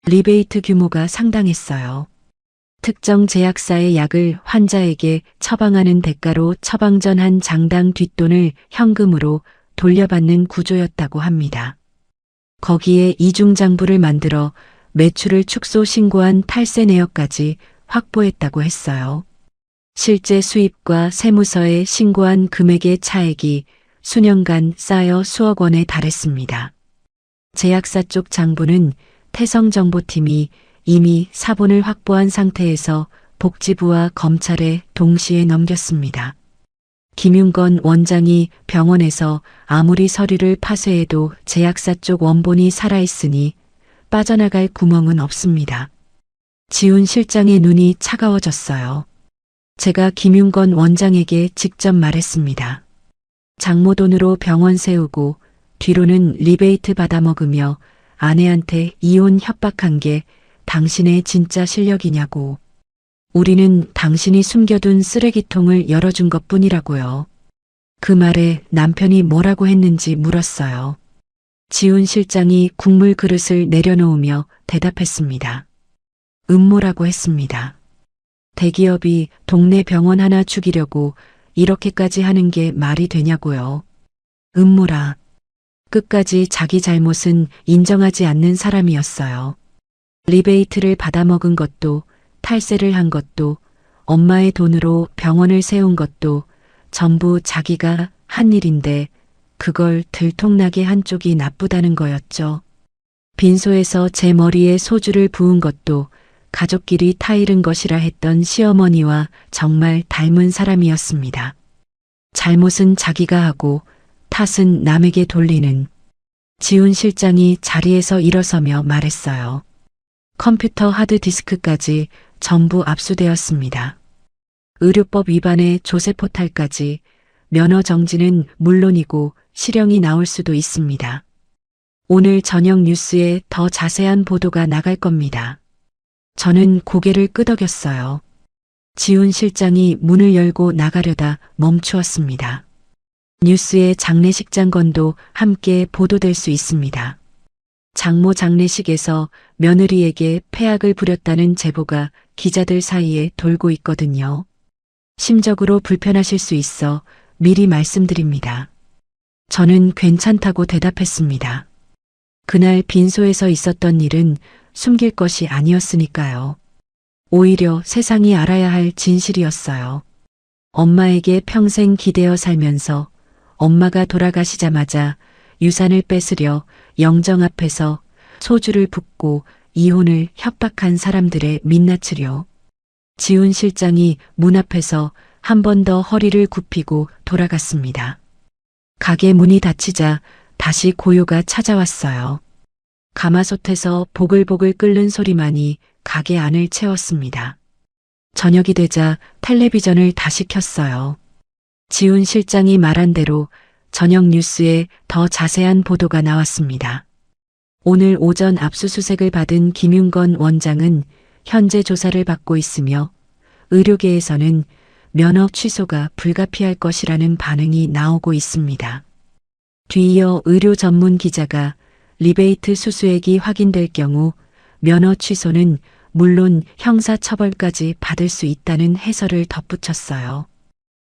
S1: 리베이트 규모가 상당했어요. 특정 제약사의 약을 환자에게 처방하는 대가로 처방 전 한 장당 뒷돈을 현금으로 돌려받는 구조였다고 합니다. 거기에 이중장부를 만들어 매출을 축소 신고한 탈세 내역까지 확보했다고 했어요. 실제 수입과 세무서에 신고한 금액의 차액이 수년간 쌓여 수억 원에 달했습니다. 제약사 쪽 장부는 태성정보팀이 이미 사본을 확보한 상태에서 복지부와 검찰에 동시에 넘겼습니다. 김윤건 원장이 병원에서 아무리 서류를 파쇄해도 제약사 쪽 원본이 살아있으니 빠져나갈 구멍은 없습니다. 지훈 실장의 눈이 차가워졌어요. 제가 김윤건 원장에게 직접 말했습니다. 장모 돈으로 병원 세우고 뒤로는 리베이트 받아먹으며 아내한테 이혼 협박한 게 당신의 진짜 실력이냐고. 우리는 당신이 숨겨둔 쓰레기통을 열어준 것뿐이라고요. 그 말에 남편이 뭐라고 했는지 물었어요. 지훈 실장이 국물 그릇을 내려놓으며 대답했습니다. 음모라고 했습니다. 대기업이 동네 병원 하나 죽이려고 이렇게까지 하는 게 말이 되냐고요. 음모라. 끝까지 자기 잘못은 인정하지 않는 사람이었어요. 리베이트를 받아먹은 것도, 탈세를 한 것도, 엄마의 돈으로 병원을 세운 것도 전부 자기가 한 일인데 그걸 들통나게 한 쪽이 나쁘다는 거였죠. 빈소에서 제 머리에 소주를 부은 것도 가족끼리 타이른 것이라 했던 시어머니와 정말 닮은 사람이었습니다. 잘못은 자기가 하고 탓은 남에게 돌리는. 지훈 실장이 자리에서 일어서며 말했어요. 컴퓨터 하드디스크까지 전부 압수되었습니다. 의료법 위반의 조세 포탈까지, 면허 정지는 물론이고 실형이 나올 수도 있습니다. 오늘 저녁 뉴스에 더 자세한 보도가 나갈 겁니다. 저는 고개를 끄덕였어요. 지훈 실장이 문을 열고 나가려다 멈추었습니다. 뉴스의 장례식장건도 함께 보도될 수 있습니다. 장모 장례식에서 며느리에게 폐악을 부렸다는 제보가 기자들 사이에 돌고 있거든요. 심적으로 불편하실 수 있어 미리 말씀드립니다. 저는 괜찮다고 대답했습니다. 그날 빈소에서 있었던 일은 숨길 것이 아니었으니까요. 오히려 세상이 알아야 할 진실이었어요. 엄마에게 평생 기대어 살면서 엄마가 돌아가시자마자 유산을 뺏으려 영정 앞에서 소주를 붓고 이혼을 협박한 사람들의 민낯으려. 지훈 실장이 문 앞에서 한 번 더 허리를 굽히고 돌아갔습니다. 가게 문이 닫히자 다시 고요가 찾아왔어요. 가마솥에서 보글보글 끓는 소리만이 가게 안을 채웠습니다. 저녁이 되자 텔레비전을 다시 켰어요. 지훈 실장이 말한 대로 저녁 뉴스에 더 자세한 보도가 나왔습니다. 오늘 오전 압수수색을 받은 김윤건 원장은 현재 조사를 받고 있으며 의료계에서는 면허 취소가 불가피할 것이라는 반응이 나오고 있습니다. 뒤이어 의료 전문 기자가 리베이트 수수액이 확인될 경우 면허 취소는 물론 형사처벌까지 받을 수 있다는 해설을 덧붙였어요.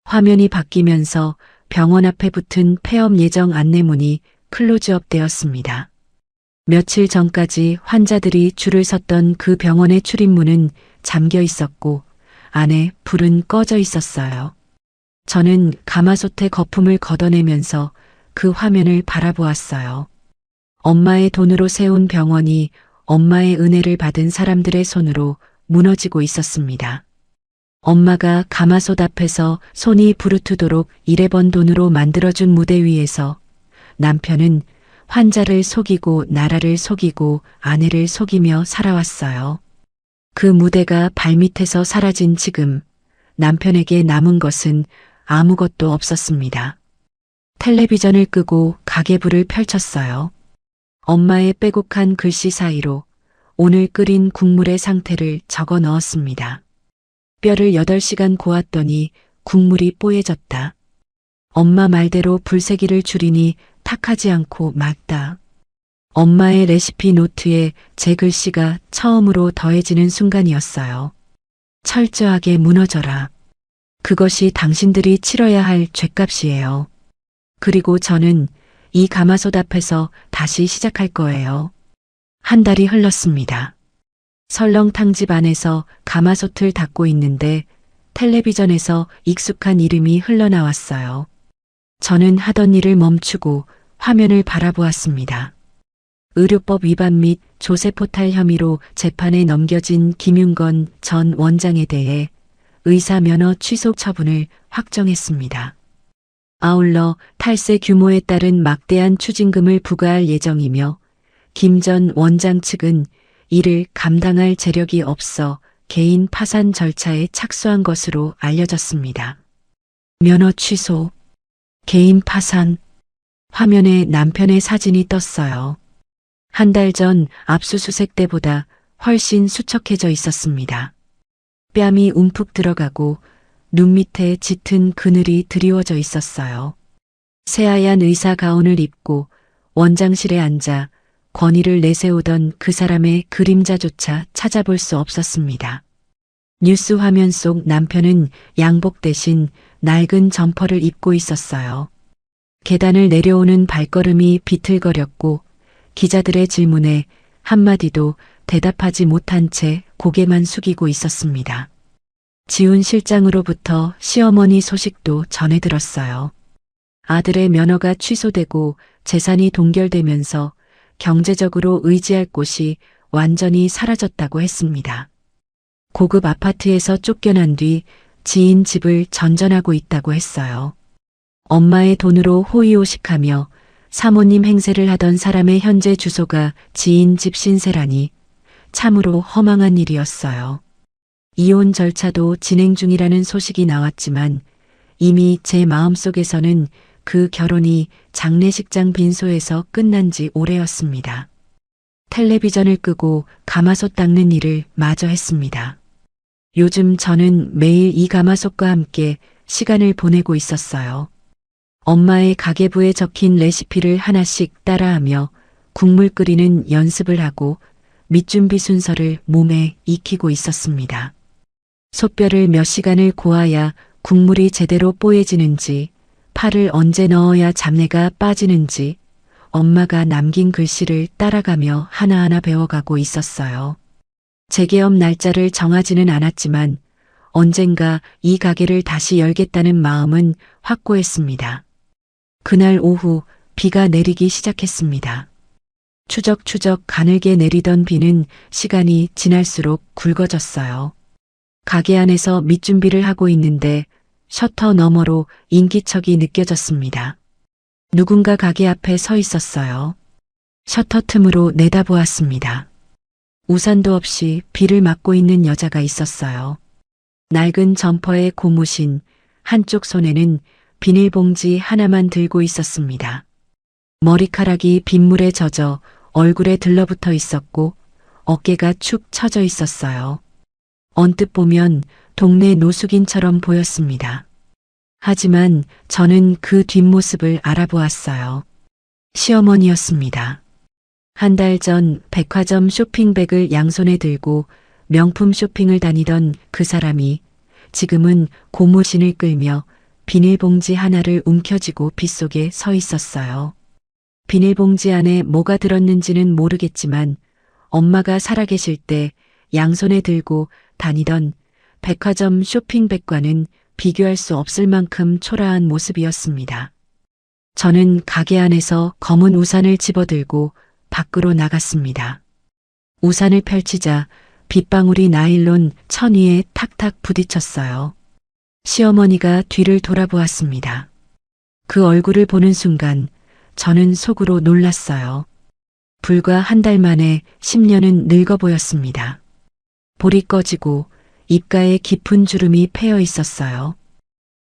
S1: 화면이 바뀌면서 병원 앞에 붙은 폐업 예정 안내문이 클로즈업 되었습니다. 며칠 전까지 환자들이 줄을 섰던 그 병원의 출입문은 잠겨 있었고 안에 불은 꺼져 있었어요. 저는 가마솥에 거품을 걷어내면서 그 화면을 바라보았어요. 엄마의 돈으로 세운 병원이 엄마의 은혜를 받은 사람들의 손으로 무너지고 있었습니다. 엄마가 가마솥 앞에서 손이 부르트도록 일해번 돈으로 만들어준 무대 위에서 남편은 환자를 속이고 나라를 속이고 아내를 속이며 살아왔어요. 그 무대가 발밑에서 사라진 지금 남편에게 남은 것은 아무것도 없었습니다. 텔레비전을 끄고 가계부를 펼쳤어요. 엄마의 빼곡한 글씨 사이로 오늘 끓인 국물의 상태를 적어 넣었습니다. 뼈를 8시간 고았더니 국물이 뽀얘졌다. 엄마 말대로 불세기를 줄이니 탁하지 않고 맑다. 엄마의 레시피 노트에 제 글씨가 처음으로 더해지는 순간이었어요. 철저하게 무너져라. 그것이 당신들이 치러야 할 죗값이에요. 그리고 저는 이 가마솥 앞에서 다시 시작할 거예요. 한 달이 흘렀습니다. 설렁탕집 안에서 가마솥을 닦고 있는데 텔레비전에서 익숙한 이름이 흘러나왔어요. 저는 하던 일을 멈추고 화면을 바라보았습니다. 의료법 위반 및 조세 포탈 혐의로 재판에 넘겨진 김윤건 전 원장에 대해 의사 면허 취소 처분을 확정했습니다. 아울러 탈세 규모에 따른 막대한 추징금을 부과할 예정이며 김 전 원장 측은 이를 감당할 재력이 없어 개인 파산 절차에 착수한 것으로 알려졌습니다. 면허 취소, 개인 파산, 화면에 남편의 사진이 떴어요. 한 달 전 압수수색 때보다 훨씬 수척해져 있었습니다. 뺨이 움푹 들어가고 눈 밑에 짙은 그늘이 드리워져 있었어요. 새하얀 의사 가운을 입고 원장실에 앉아 권위를 내세우던 그 사람의 그림자조차 찾아볼 수 없었습니다. 뉴스 화면 속 남편은 양복 대신 낡은 점퍼를 입고 있었어요. 계단을 내려오는 발걸음이 비틀거렸고 기자들의 질문에 한마디도 대답하지 못한 채 고개만 숙이고 있었습니다. 지훈 실장으로부터 시어머니 소식도 전해 들었어요. 아들의 면허가 취소되고 재산이 동결되면서 경제적으로 의지할 곳이 완전히 사라졌다고 했습니다. 고급 아파트에서 쫓겨난 뒤 지인 집을 전전하고 있다고 했어요. 엄마의 돈으로 호의호식하며 사모님 행세를 하던 사람의 현재 주소가 지인 집 신세라니 참으로 허망한 일이었어요. 이혼 절차도 진행 중이라는 소식이 나왔지만 이미 제 마음속에서는 그 결혼이 장례식장 빈소에서 끝난 지 오래였습니다. 텔레비전을 끄고 가마솥 닦는 일을 마저 했습니다. 요즘 저는 매일 이 가마솥과 함께 시간을 보내고 있었어요. 엄마의 가계부에 적힌 레시피를 하나씩 따라하며 국물 끓이는 연습을 하고 밑준비 순서를 몸에 익히고 있었습니다. 솥뼈를 몇 시간을 고아야 국물이 제대로 뽀얘지는지, 파를 언제 넣어야 잡내가 빠지는지 엄마가 남긴 글씨를 따라가며 하나하나 배워가고 있었어요. 재개업 날짜를 정하지는 않았지만 언젠가 이 가게를 다시 열겠다는 마음은 확고했습니다. 그날 오후 비가 내리기 시작했습니다. 추적추적 가늘게 내리던 비는 시간이 지날수록 굵어졌어요. 가게 안에서 밑준비를 하고 있는데 셔터 너머로 인기척이 느껴졌습니다. 누군가 가게 앞에 서 있었어요. 셔터 틈으로 내다보았습니다. 우산도 없이 비를 맞고 있는 여자가 있었어요. 낡은 점퍼에 고무신, 한쪽 손에는 비닐봉지 하나만 들고 있었습니다. 머리카락이 빗물에 젖어 얼굴에 들러붙어 있었고 어깨가 축 처져 있었어요. 언뜻 보면 동네 노숙인처럼 보였습니다. 하지만 저는 그 뒷모습을 알아보았어요. 시어머니였습니다. 한 달 전 백화점 쇼핑백을 양손에 들고 명품 쇼핑을 다니던 그 사람이 지금은 고무신을 끌며 비닐봉지 하나를 움켜쥐고 빗속에 서 있었어요. 비닐봉지 안에 뭐가 들었는지는 모르겠지만 엄마가 살아계실 때 양손에 들고 다니던 백화점 쇼핑백과는 비교할 수 없을 만큼 초라한 모습이었습니다. 저는 가게 안에서 검은 우산을 집어들고 밖으로 나갔습니다. 우산을 펼치자 빗방울이 나일론 천 위에 탁탁 부딪혔어요. 시어머니가 뒤를 돌아보았습니다. 그 얼굴을 보는 순간 저는 속으로 놀랐어요. 불과 한 달 만에 10년은 늙어 보였습니다. 볼이 꺼지고 입가에 깊은 주름이 패여 있었어요.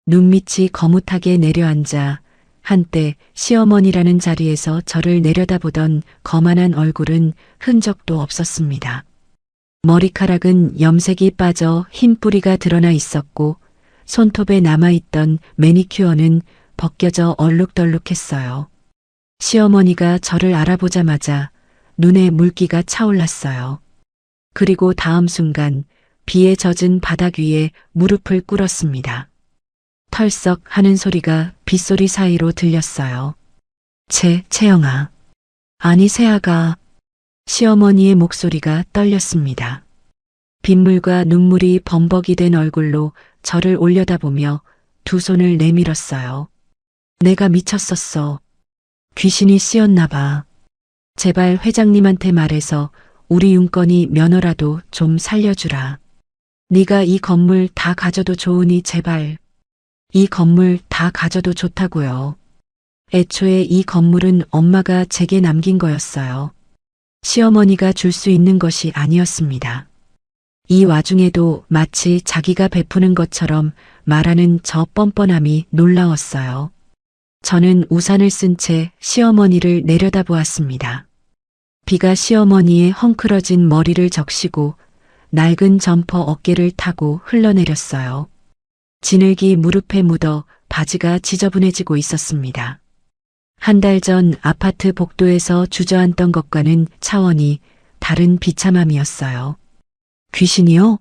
S1: 눈밑이 거뭇하게 내려앉아 한때 시어머니라는 자리에서 저를 내려다보던 거만한 얼굴은 흔적도 없었습니다. 머리카락은 염색이 빠져 흰 뿌리가 드러나 있었고 손톱에 남아있던 매니큐어는 벗겨져 얼룩덜룩했어요. 시어머니가 저를 알아보자마자 눈에 물기가 차올랐어요. 그리고 다음 순간 비에 젖은 바닥 위에 무릎을 꿇었습니다. 털썩 하는 소리가 빗소리 사이로 들렸어요. 채영아. 아니 세아가. 시어머니의 목소리가 떨렸습니다. 빗물과 눈물이 범벅이 된 얼굴로 저를 올려다보며 두 손을 내밀었어요. 내가 미쳤었어. 귀신이 씌었나 봐. 제발 회장님한테 말해서 우리 윤건이 면허라도 좀 살려주라. 네가 이 건물 다 가져도 좋으니 제발. 이 건물 다 가져도 좋다고요. 애초에 이 건물은 엄마가 제게 남긴 거였어요. 시어머니가 줄 수 있는 것이 아니었습니다. 이 와중에도 마치 자기가 베푸는 것처럼 말하는 저 뻔뻔함이 놀라웠어요. 저는 우산을 쓴 채 시어머니를 내려다보았습니다. 비가 시어머니의 헝클어진 머리를 적시고 낡은 점퍼 어깨를 타고 흘러내렸어요. 진흙이 무릎에 묻어 바지가 지저분해지고 있었습니다. 한 달 전 아파트 복도에서 주저앉던 것과는 차원이 다른 비참함이었어요. 귀신이요?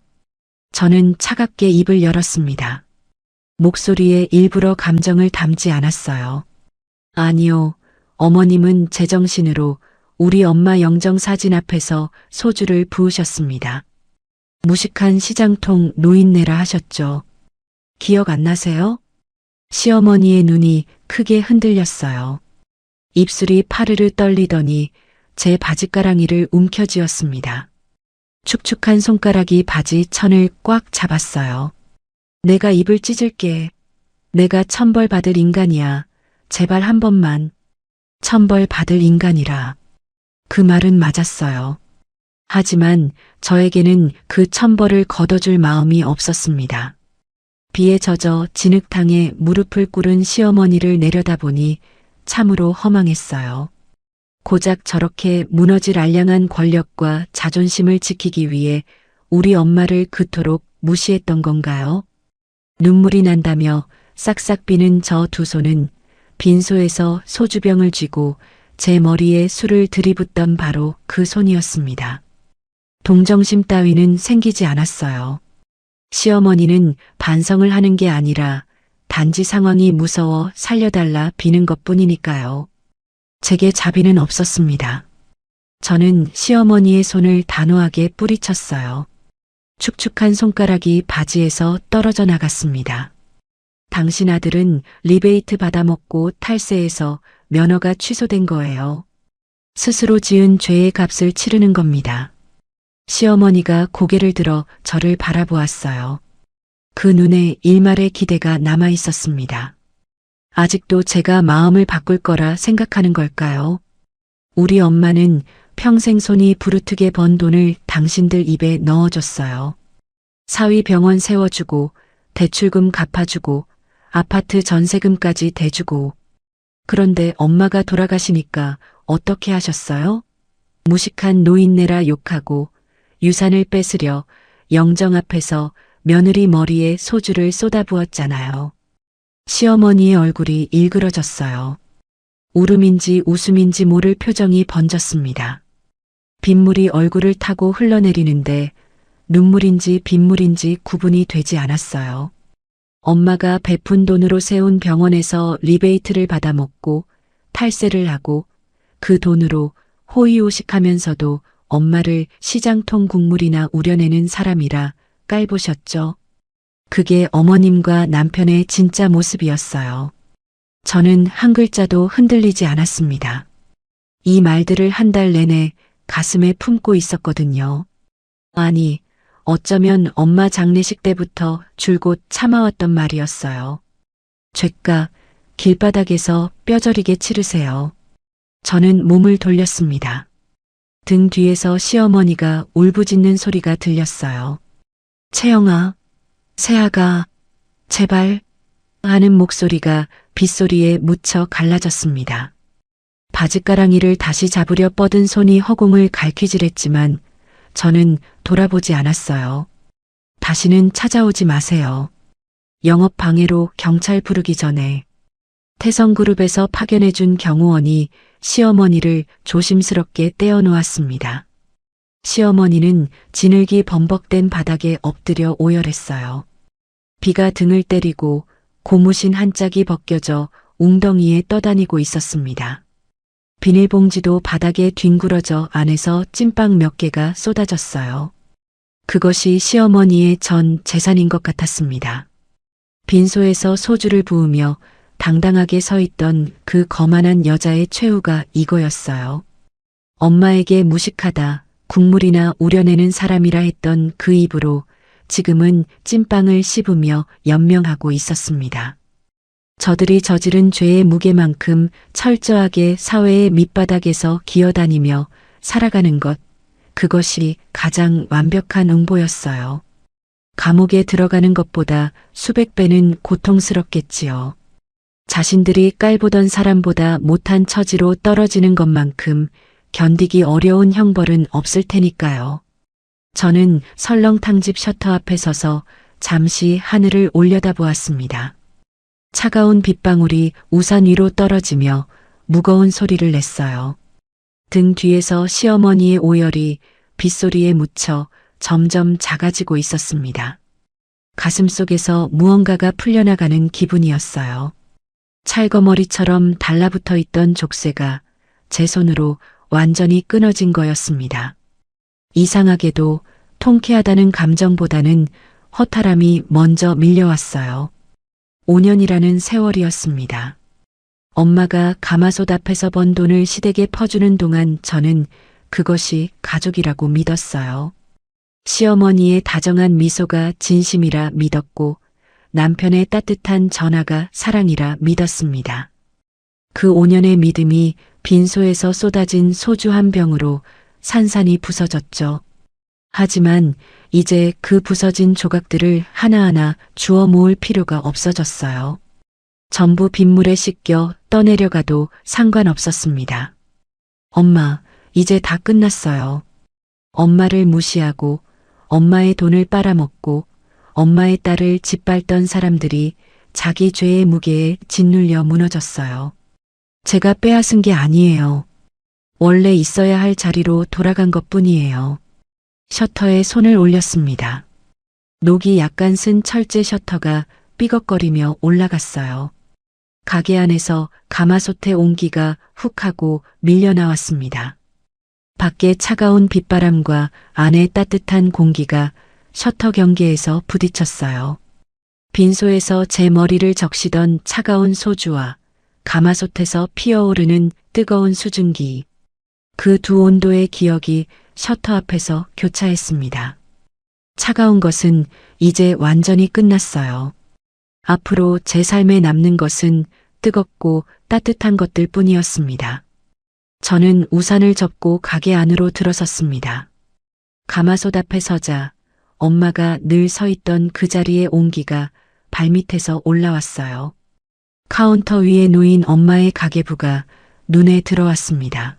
S1: 저는 차갑게 입을 열었습니다. 목소리에 일부러 감정을 담지 않았어요. 아니요, 어머님은 제정신으로 우리 엄마 영정 사진 앞에서 소주를 부으셨습니다. 무식한 시장통 노인네라 하셨죠. 기억 안 나세요? 시어머니의 눈이 크게 흔들렸어요. 입술이 파르르 떨리더니 제 바지가랑이를 움켜쥐었습니다. 축축한 손가락이 바지 천을 꽉 잡았어요. 내가 입을 찢을게. 내가 천벌 받을 인간이야. 제발 한 번만. 천벌 받을 인간이라. 그 말은 맞았어요. 하지만 저에게는 그 천벌을 걷어줄 마음이 없었습니다. 비에 젖어 진흙탕에 무릎을 꿇은 시어머니를 내려다보니 참으로 허망했어요. 고작 저렇게 무너질 알량한 권력과 자존심을 지키기 위해 우리 엄마를 그토록 무시했던 건가요? 눈물이 난다며 싹싹 비는 저 두 손은 빈소에서 소주병을 쥐고 제 머리에 술을 들이붓던 바로 그 손이었습니다. 동정심 따위는 생기지 않았어요. 시어머니는 반성을 하는 게 아니라 단지 상황이 무서워 살려달라 비는 것뿐이니까요. 제게 자비는 없었습니다. 저는 시어머니의 손을 단호하게 뿌리쳤어요. 축축한 손가락이 바지에서 떨어져 나갔습니다. 당신 아들은 리베이트 받아먹고 탈세해서 면허가 취소된 거예요. 스스로 지은 죄의 값을 치르는 겁니다. 시어머니가 고개를 들어 저를 바라보았어요. 그 눈에 일말의 기대가 남아 있었습니다. 아직도 제가 마음을 바꿀 거라 생각하는 걸까요? 우리 엄마는 평생 손이 부르트게 번 돈을 당신들 입에 넣어줬어요. 사위병원 세워주고 대출금 갚아주고 아파트 전세금까지 대주고. 그런데 엄마가 돌아가시니까 어떻게 하셨어요? 무식한 노인네라 욕하고 유산을 뺏으려 영정 앞에서 며느리 머리에 소주를 쏟아부었잖아요. 시어머니의 얼굴이 일그러졌어요. 울음인지 웃음인지 모를 표정이 번졌습니다. 빗물이 얼굴을 타고 흘러내리는데 눈물인지 빗물인지 구분이 되지 않았어요. 엄마가 베푼 돈으로 세운 병원에서 리베이트를 받아먹고 탈세를 하고 그 돈으로 호의호식하면서도 엄마를 시장통 국물이나 우려내는 사람이라 깔보셨죠. 그게 어머님과 남편의 진짜 모습이었어요. 저는 한 글자도 흔들리지 않았습니다. 이 말들을 한 달 내내 가슴에 품고 있었거든요. 아니, 어쩌면 엄마 장례식 때부터 줄곧 참아왔던 말이었어요. 죄값 길바닥에서 뼈저리게 치르세요. 저는 몸을 돌렸습니다. 등 뒤에서 시어머니가 울부짖는 소리가 들렸어요. 채영아, 새아가, 제발 하는 목소리가 빗소리에 묻혀 갈라졌습니다. 바지가랑이를 다시 잡으려 뻗은 손이 허공을 갈퀴질했지만 저는 돌아보지 않았어요. 다시는 찾아오지 마세요. 영업 방해로 경찰 부르기 전에. 태성그룹에서 파견해준 경호원이 시어머니를 조심스럽게 떼어놓았습니다. 시어머니는 지늘기 범벅된 바닥에 엎드려 오열했어요. 비가 등을 때리고 고무신 한 짝이 벗겨져 웅덩이에 떠다니고 있었습니다. 비닐봉지도 바닥에 뒹굴어져 안에서 찐빵 몇 개가 쏟아졌어요. 그것이 시어머니의 전 재산인 것 같았습니다. 빈소에서 소주를 부으며 당당하게 서 있던 그 거만한 여자의 최후가 이거였어요. 엄마에게 무식하다, 국물이나 우려내는 사람이라 했던 그 입으로 지금은 찐빵을 씹으며 연명하고 있었습니다. 저들이 저지른 죄의 무게만큼 철저하게 사회의 밑바닥에서 기어다니며 살아가는 것, 그것이 가장 완벽한 응보였어요. 감옥에 들어가는 것보다 수백 배는 고통스럽겠지요. 자신들이 깔보던 사람보다 못한 처지로 떨어지는 것만큼 견디기 어려운 형벌은 없을 테니까요. 저는 설렁탕집 셔터 앞에 서서 잠시 하늘을 올려다보았습니다. 차가운 빗방울이 우산 위로 떨어지며 무거운 소리를 냈어요. 등 뒤에서 시어머니의 오열이 빗소리에 묻혀 점점 작아지고 있었습니다. 가슴 속에서 무언가가 풀려나가는 기분이었어요. 찰거머리처럼 달라붙어 있던 족쇄가 제 손으로 완전히 끊어진 거였습니다. 이상하게도 통쾌하다는 감정보다는 허탈함이 먼저 밀려왔어요. 5년이라는 세월이었습니다. 엄마가 가마솥 앞에서 번 돈을 시댁에 퍼주는 동안 저는 그것이 가족이라고 믿었어요. 시어머니의 다정한 미소가 진심이라 믿었고 남편의 따뜻한 전화가 사랑이라 믿었습니다. 그 5년의 믿음이 빈소에서 쏟아진 소주 한 병으로 산산이 부서졌죠. 하지만 이제 그 부서진 조각들을 하나하나 주워 모을 필요가 없어졌어요. 전부 빗물에 씻겨 떠내려가도 상관없었습니다. 엄마, 이제 다 끝났어요. 엄마를 무시하고 엄마의 돈을 빨아먹고 엄마의 딸을 짓밟던 사람들이 자기 죄의 무게에 짓눌려 무너졌어요. 제가 빼앗은 게 아니에요. 원래 있어야 할 자리로 돌아간 것뿐이에요. 셔터에 손을 올렸습니다. 녹이 약간 쓴 철제 셔터가 삐걱거리며 올라갔어요. 가게 안에서 가마솥의 온기가 훅 하고 밀려나왔습니다. 밖에 차가운 빗바람과 안에 따뜻한 공기가 셔터 경계에서 부딪혔어요. 빈소에서 제 머리를 적시던 차가운 소주와 가마솥에서 피어오르는 뜨거운 수증기. 그 두 온도의 기억이 셔터 앞에서 교차했습니다. 차가운 것은 이제 완전히 끝났어요. 앞으로 제 삶에 남는 것은 뜨겁고 따뜻한 것들 뿐이었습니다. 저는 우산을 접고 가게 안으로 들어섰습니다. 가마솥 앞에 서자 엄마가 늘 서 있던 그 자리의 온기가 발밑에서 올라왔어요. 카운터 위에 놓인 엄마의 가계부가 눈에 들어왔습니다.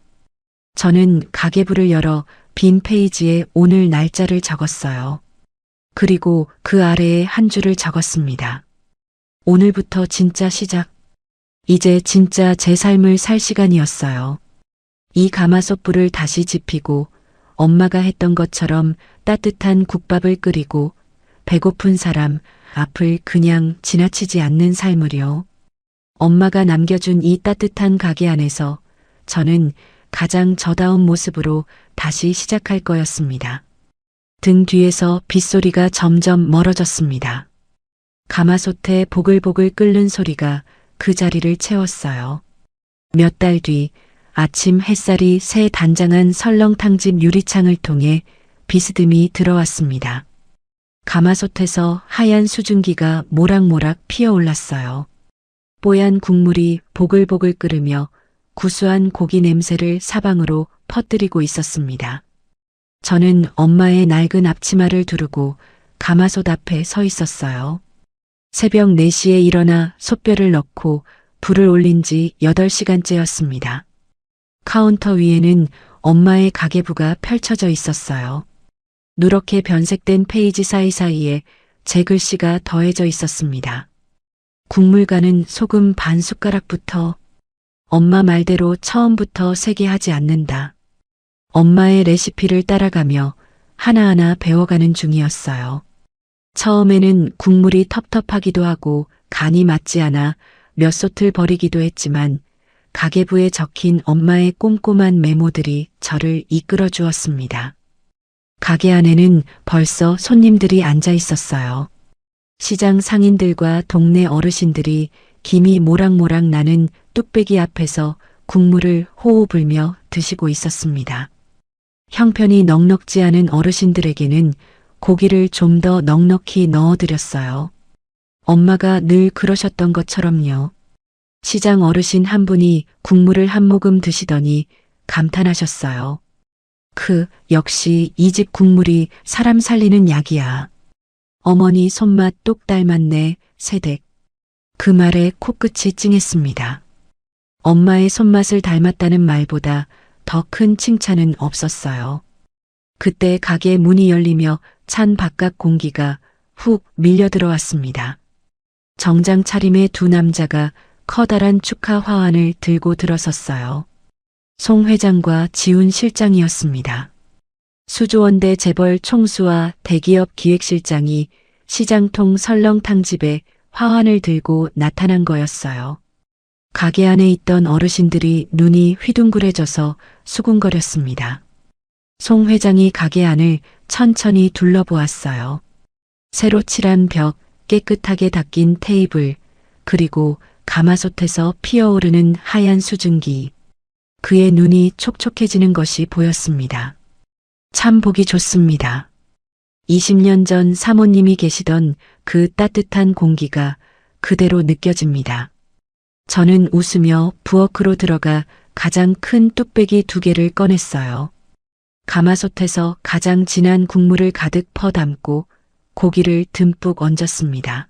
S1: 저는 가계부를 열어 빈 페이지에 오늘 날짜를 적었어요. 그리고 그 아래에 한 줄을 적었습니다. 오늘부터 진짜 시작. 이제 진짜 제 삶을 살 시간이었어요. 이 가마솥 불을 다시 지피고 엄마가 했던 것처럼 따뜻한 국밥을 끓이고 배고픈 사람 앞을 그냥 지나치지 않는 삶을요. 엄마가 남겨준 이 따뜻한 가게 안에서 저는 가장 저다운 모습으로 다시 시작할 거였습니다. 등 뒤에서 빗소리가 점점 멀어졌습니다. 가마솥에 보글보글 끓는 소리가 그 자리를 채웠어요. 몇 달 뒤 아침 햇살이 새 단장한 설렁탕집 유리창을 통해 비스듬히 들어왔습니다. 가마솥에서 하얀 수증기가 모락모락 피어올랐어요. 뽀얀 국물이 보글보글 끓으며 구수한 고기 냄새를 사방으로 퍼뜨리고 있었습니다. 저는 엄마의 낡은 앞치마를 두르고 가마솥 앞에 서 있었어요. 새벽 4시에 일어나 솥뼈를 넣고 불을 올린 지 8시간째였습니다. 카운터 위에는 엄마의 가계부가 펼쳐져 있었어요. 누렇게 변색된 페이지 사이사이에 제 글씨가 더해져 있었습니다. 국물과는 소금 반 숟가락부터 엄마 말대로 처음부터 세게 하지 않는다. 엄마의 레시피를 따라가며 하나하나 배워가는 중이었어요. 처음에는 국물이 텁텁하기도 하고 간이 맞지 않아 몇 솥을 버리기도 했지만 가계부에 적힌 엄마의 꼼꼼한 메모들이 저를 이끌어 주었습니다. 가게 안에는 벌써 손님들이 앉아 있었어요. 시장 상인들과 동네 어르신들이 김이 모락모락 나는 뚝배기 앞에서 국물을 호호 불며 드시고 있었습니다. 형편이 넉넉지 않은 어르신들에게는 고기를 좀 더 넉넉히 넣어드렸어요. 엄마가 늘 그러셨던 것처럼요. 시장 어르신 한 분이 국물을 한 모금 드시더니 감탄하셨어요. 역시 이 집 국물이 사람 살리는 약이야. 어머니 손맛 똑 닮았네, 세댁. 그 말에 코끝이 찡했습니다. 엄마의 손맛을 닮았다는 말보다 더 큰 칭찬은 없었어요. 그때 가게 문이 열리며 찬 바깥 공기가 훅 밀려 들어왔습니다. 정장 차림의 두 남자가 커다란 축하 화환을 들고 들어섰어요. 송 회장과 지훈 실장이었습니다. 수조원대 재벌 총수와 대기업 기획실장이 시장통 설렁탕집에 화환을 들고 나타난 거였어요. 가게 안에 있던 어르신들이 눈이 휘둥그레져서 수군거렸습니다. 송 회장이 가게 안을 천천히 둘러보았어요. 새로 칠한 벽, 깨끗하게 닦인 테이블, 그리고 가마솥에서 피어오르는 하얀 수증기. 그의 눈이 촉촉해지는 것이 보였습니다. 참 보기 좋습니다. 20년 전 사모님이 계시던 그 따뜻한 공기가 그대로 느껴집니다. 저는 웃으며 부엌으로 들어가 가장 큰 뚝배기 2개를 꺼냈어요. 가마솥에서 가장 진한 국물을 가득 퍼 담고 고기를 듬뿍 얹었습니다.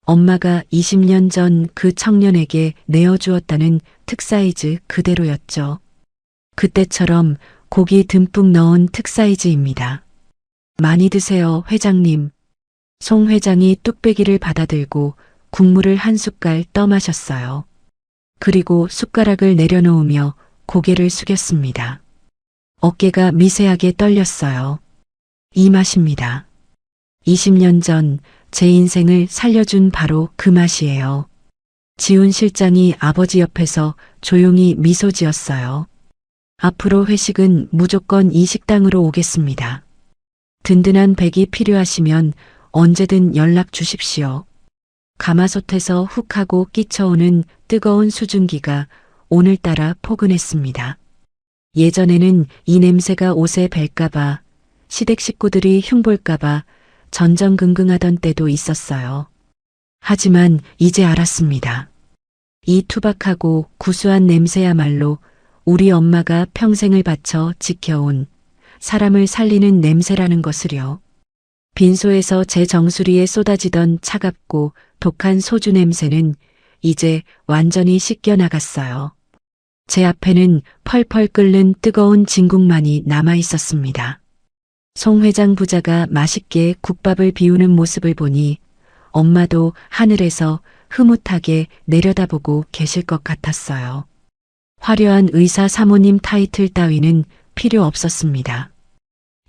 S1: 엄마가 20년 전 그 청년에게 내어주었다는 특사이즈 그대로였죠. 그때처럼 고기 듬뿍 넣은 특사이즈입니다. 많이 드세요, 회장님. 송 회장이 뚝배기를 받아들고 국물을 한 숟갈 떠마셨어요. 그리고 숟가락을 내려놓으며 고개를 숙였습니다. 어깨가 미세하게 떨렸어요. 이 맛입니다. 20년 전 제 인생을 살려준 바로 그 맛이에요. 지훈 실장이 아버지 옆에서 조용히 미소 지었어요. 앞으로 회식은 무조건 이 식당으로 오겠습니다. 든든한 백이 필요하시면 언제든 연락 주십시오. 가마솥에서 훅 하고 끼쳐오는 뜨거운 수증기가 오늘따라 포근했습니다. 예전에는 이 냄새가 옷에 뵐까봐, 시댁 식구들이 흉볼까봐 전전긍긍하던 때도 있었어요. 하지만 이제 알았습니다. 이 투박하고 구수한 냄새야말로 우리 엄마가 평생을 바쳐 지켜온 사람을 살리는 냄새라는 것을요. 빈소에서 제 정수리에 쏟아지던 차갑고 독한 소주 냄새는 이제 완전히 씻겨나갔어요. 제 앞에는 펄펄 끓는 뜨거운 진국만이 남아 있었습니다. 송 회장 부자가 맛있게 국밥을 비우는 모습을 보니 엄마도 하늘에서 흐뭇하게 내려다보고 계실 것 같았어요. 화려한 의사 사모님 타이틀 따위는 필요 없었습니다.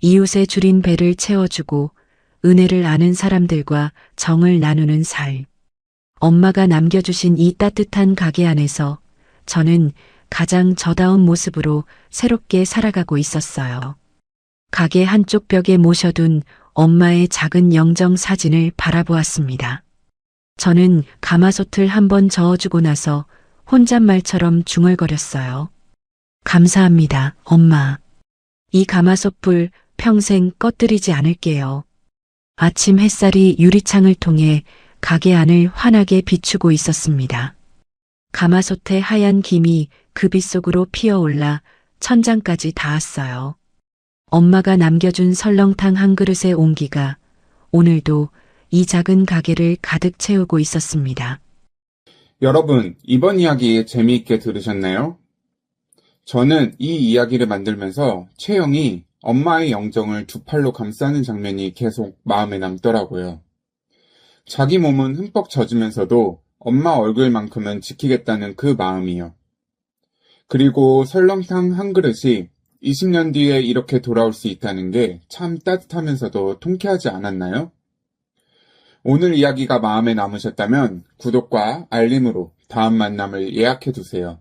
S1: 이웃의 줄인 배를 채워주고 은혜를 아는 사람들과 정을 나누는 살. 엄마가 남겨주신 이 따뜻한 가게 안에서 저는 가장 저다운 모습으로 새롭게 살아가고 있었어요. 가게 한쪽 벽에 모셔둔 엄마의 작은 영정 사진을 바라보았습니다. 저는 가마솥을 한번 저어주고 나서 혼잣말처럼 중얼거렸어요. 감사합니다, 엄마. 이 가마솥불 평생 꺼뜨리지 않을게요. 아침 햇살이 유리창을 통해 가게 안을 환하게 비추고 있었습니다. 가마솥의 하얀 김이 그 빛 속으로 피어올라 천장까지 닿았어요. 엄마가 남겨준 설렁탕 한 그릇의 온기가 오늘도 이 작은 가게를 가득 채우고 있었습니다.
S6: 여러분, 이번 이야기 재미있게 들으셨나요? 저는 이 이야기를 만들면서 채영이 엄마의 영정을 2팔로 감싸는 장면이 계속 마음에 남더라고요. 자기 몸은 흠뻑 젖으면서도 엄마 얼굴만큼은 지키겠다는 그 마음이요. 그리고 설렁탕 한 그릇이 20년 뒤에 이렇게 돌아올 수 있다는 게 참 따뜻하면서도 통쾌하지 않았나요? 오늘 이야기가 마음에 남으셨다면 구독과 알림으로 다음 만남을 예약해두세요.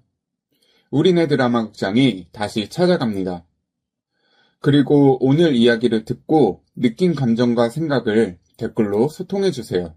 S6: 우리네 드라마 극장이 다시 찾아갑니다. 그리고 오늘 이야기를 듣고 느낀 감정과 생각을 댓글로 소통해주세요.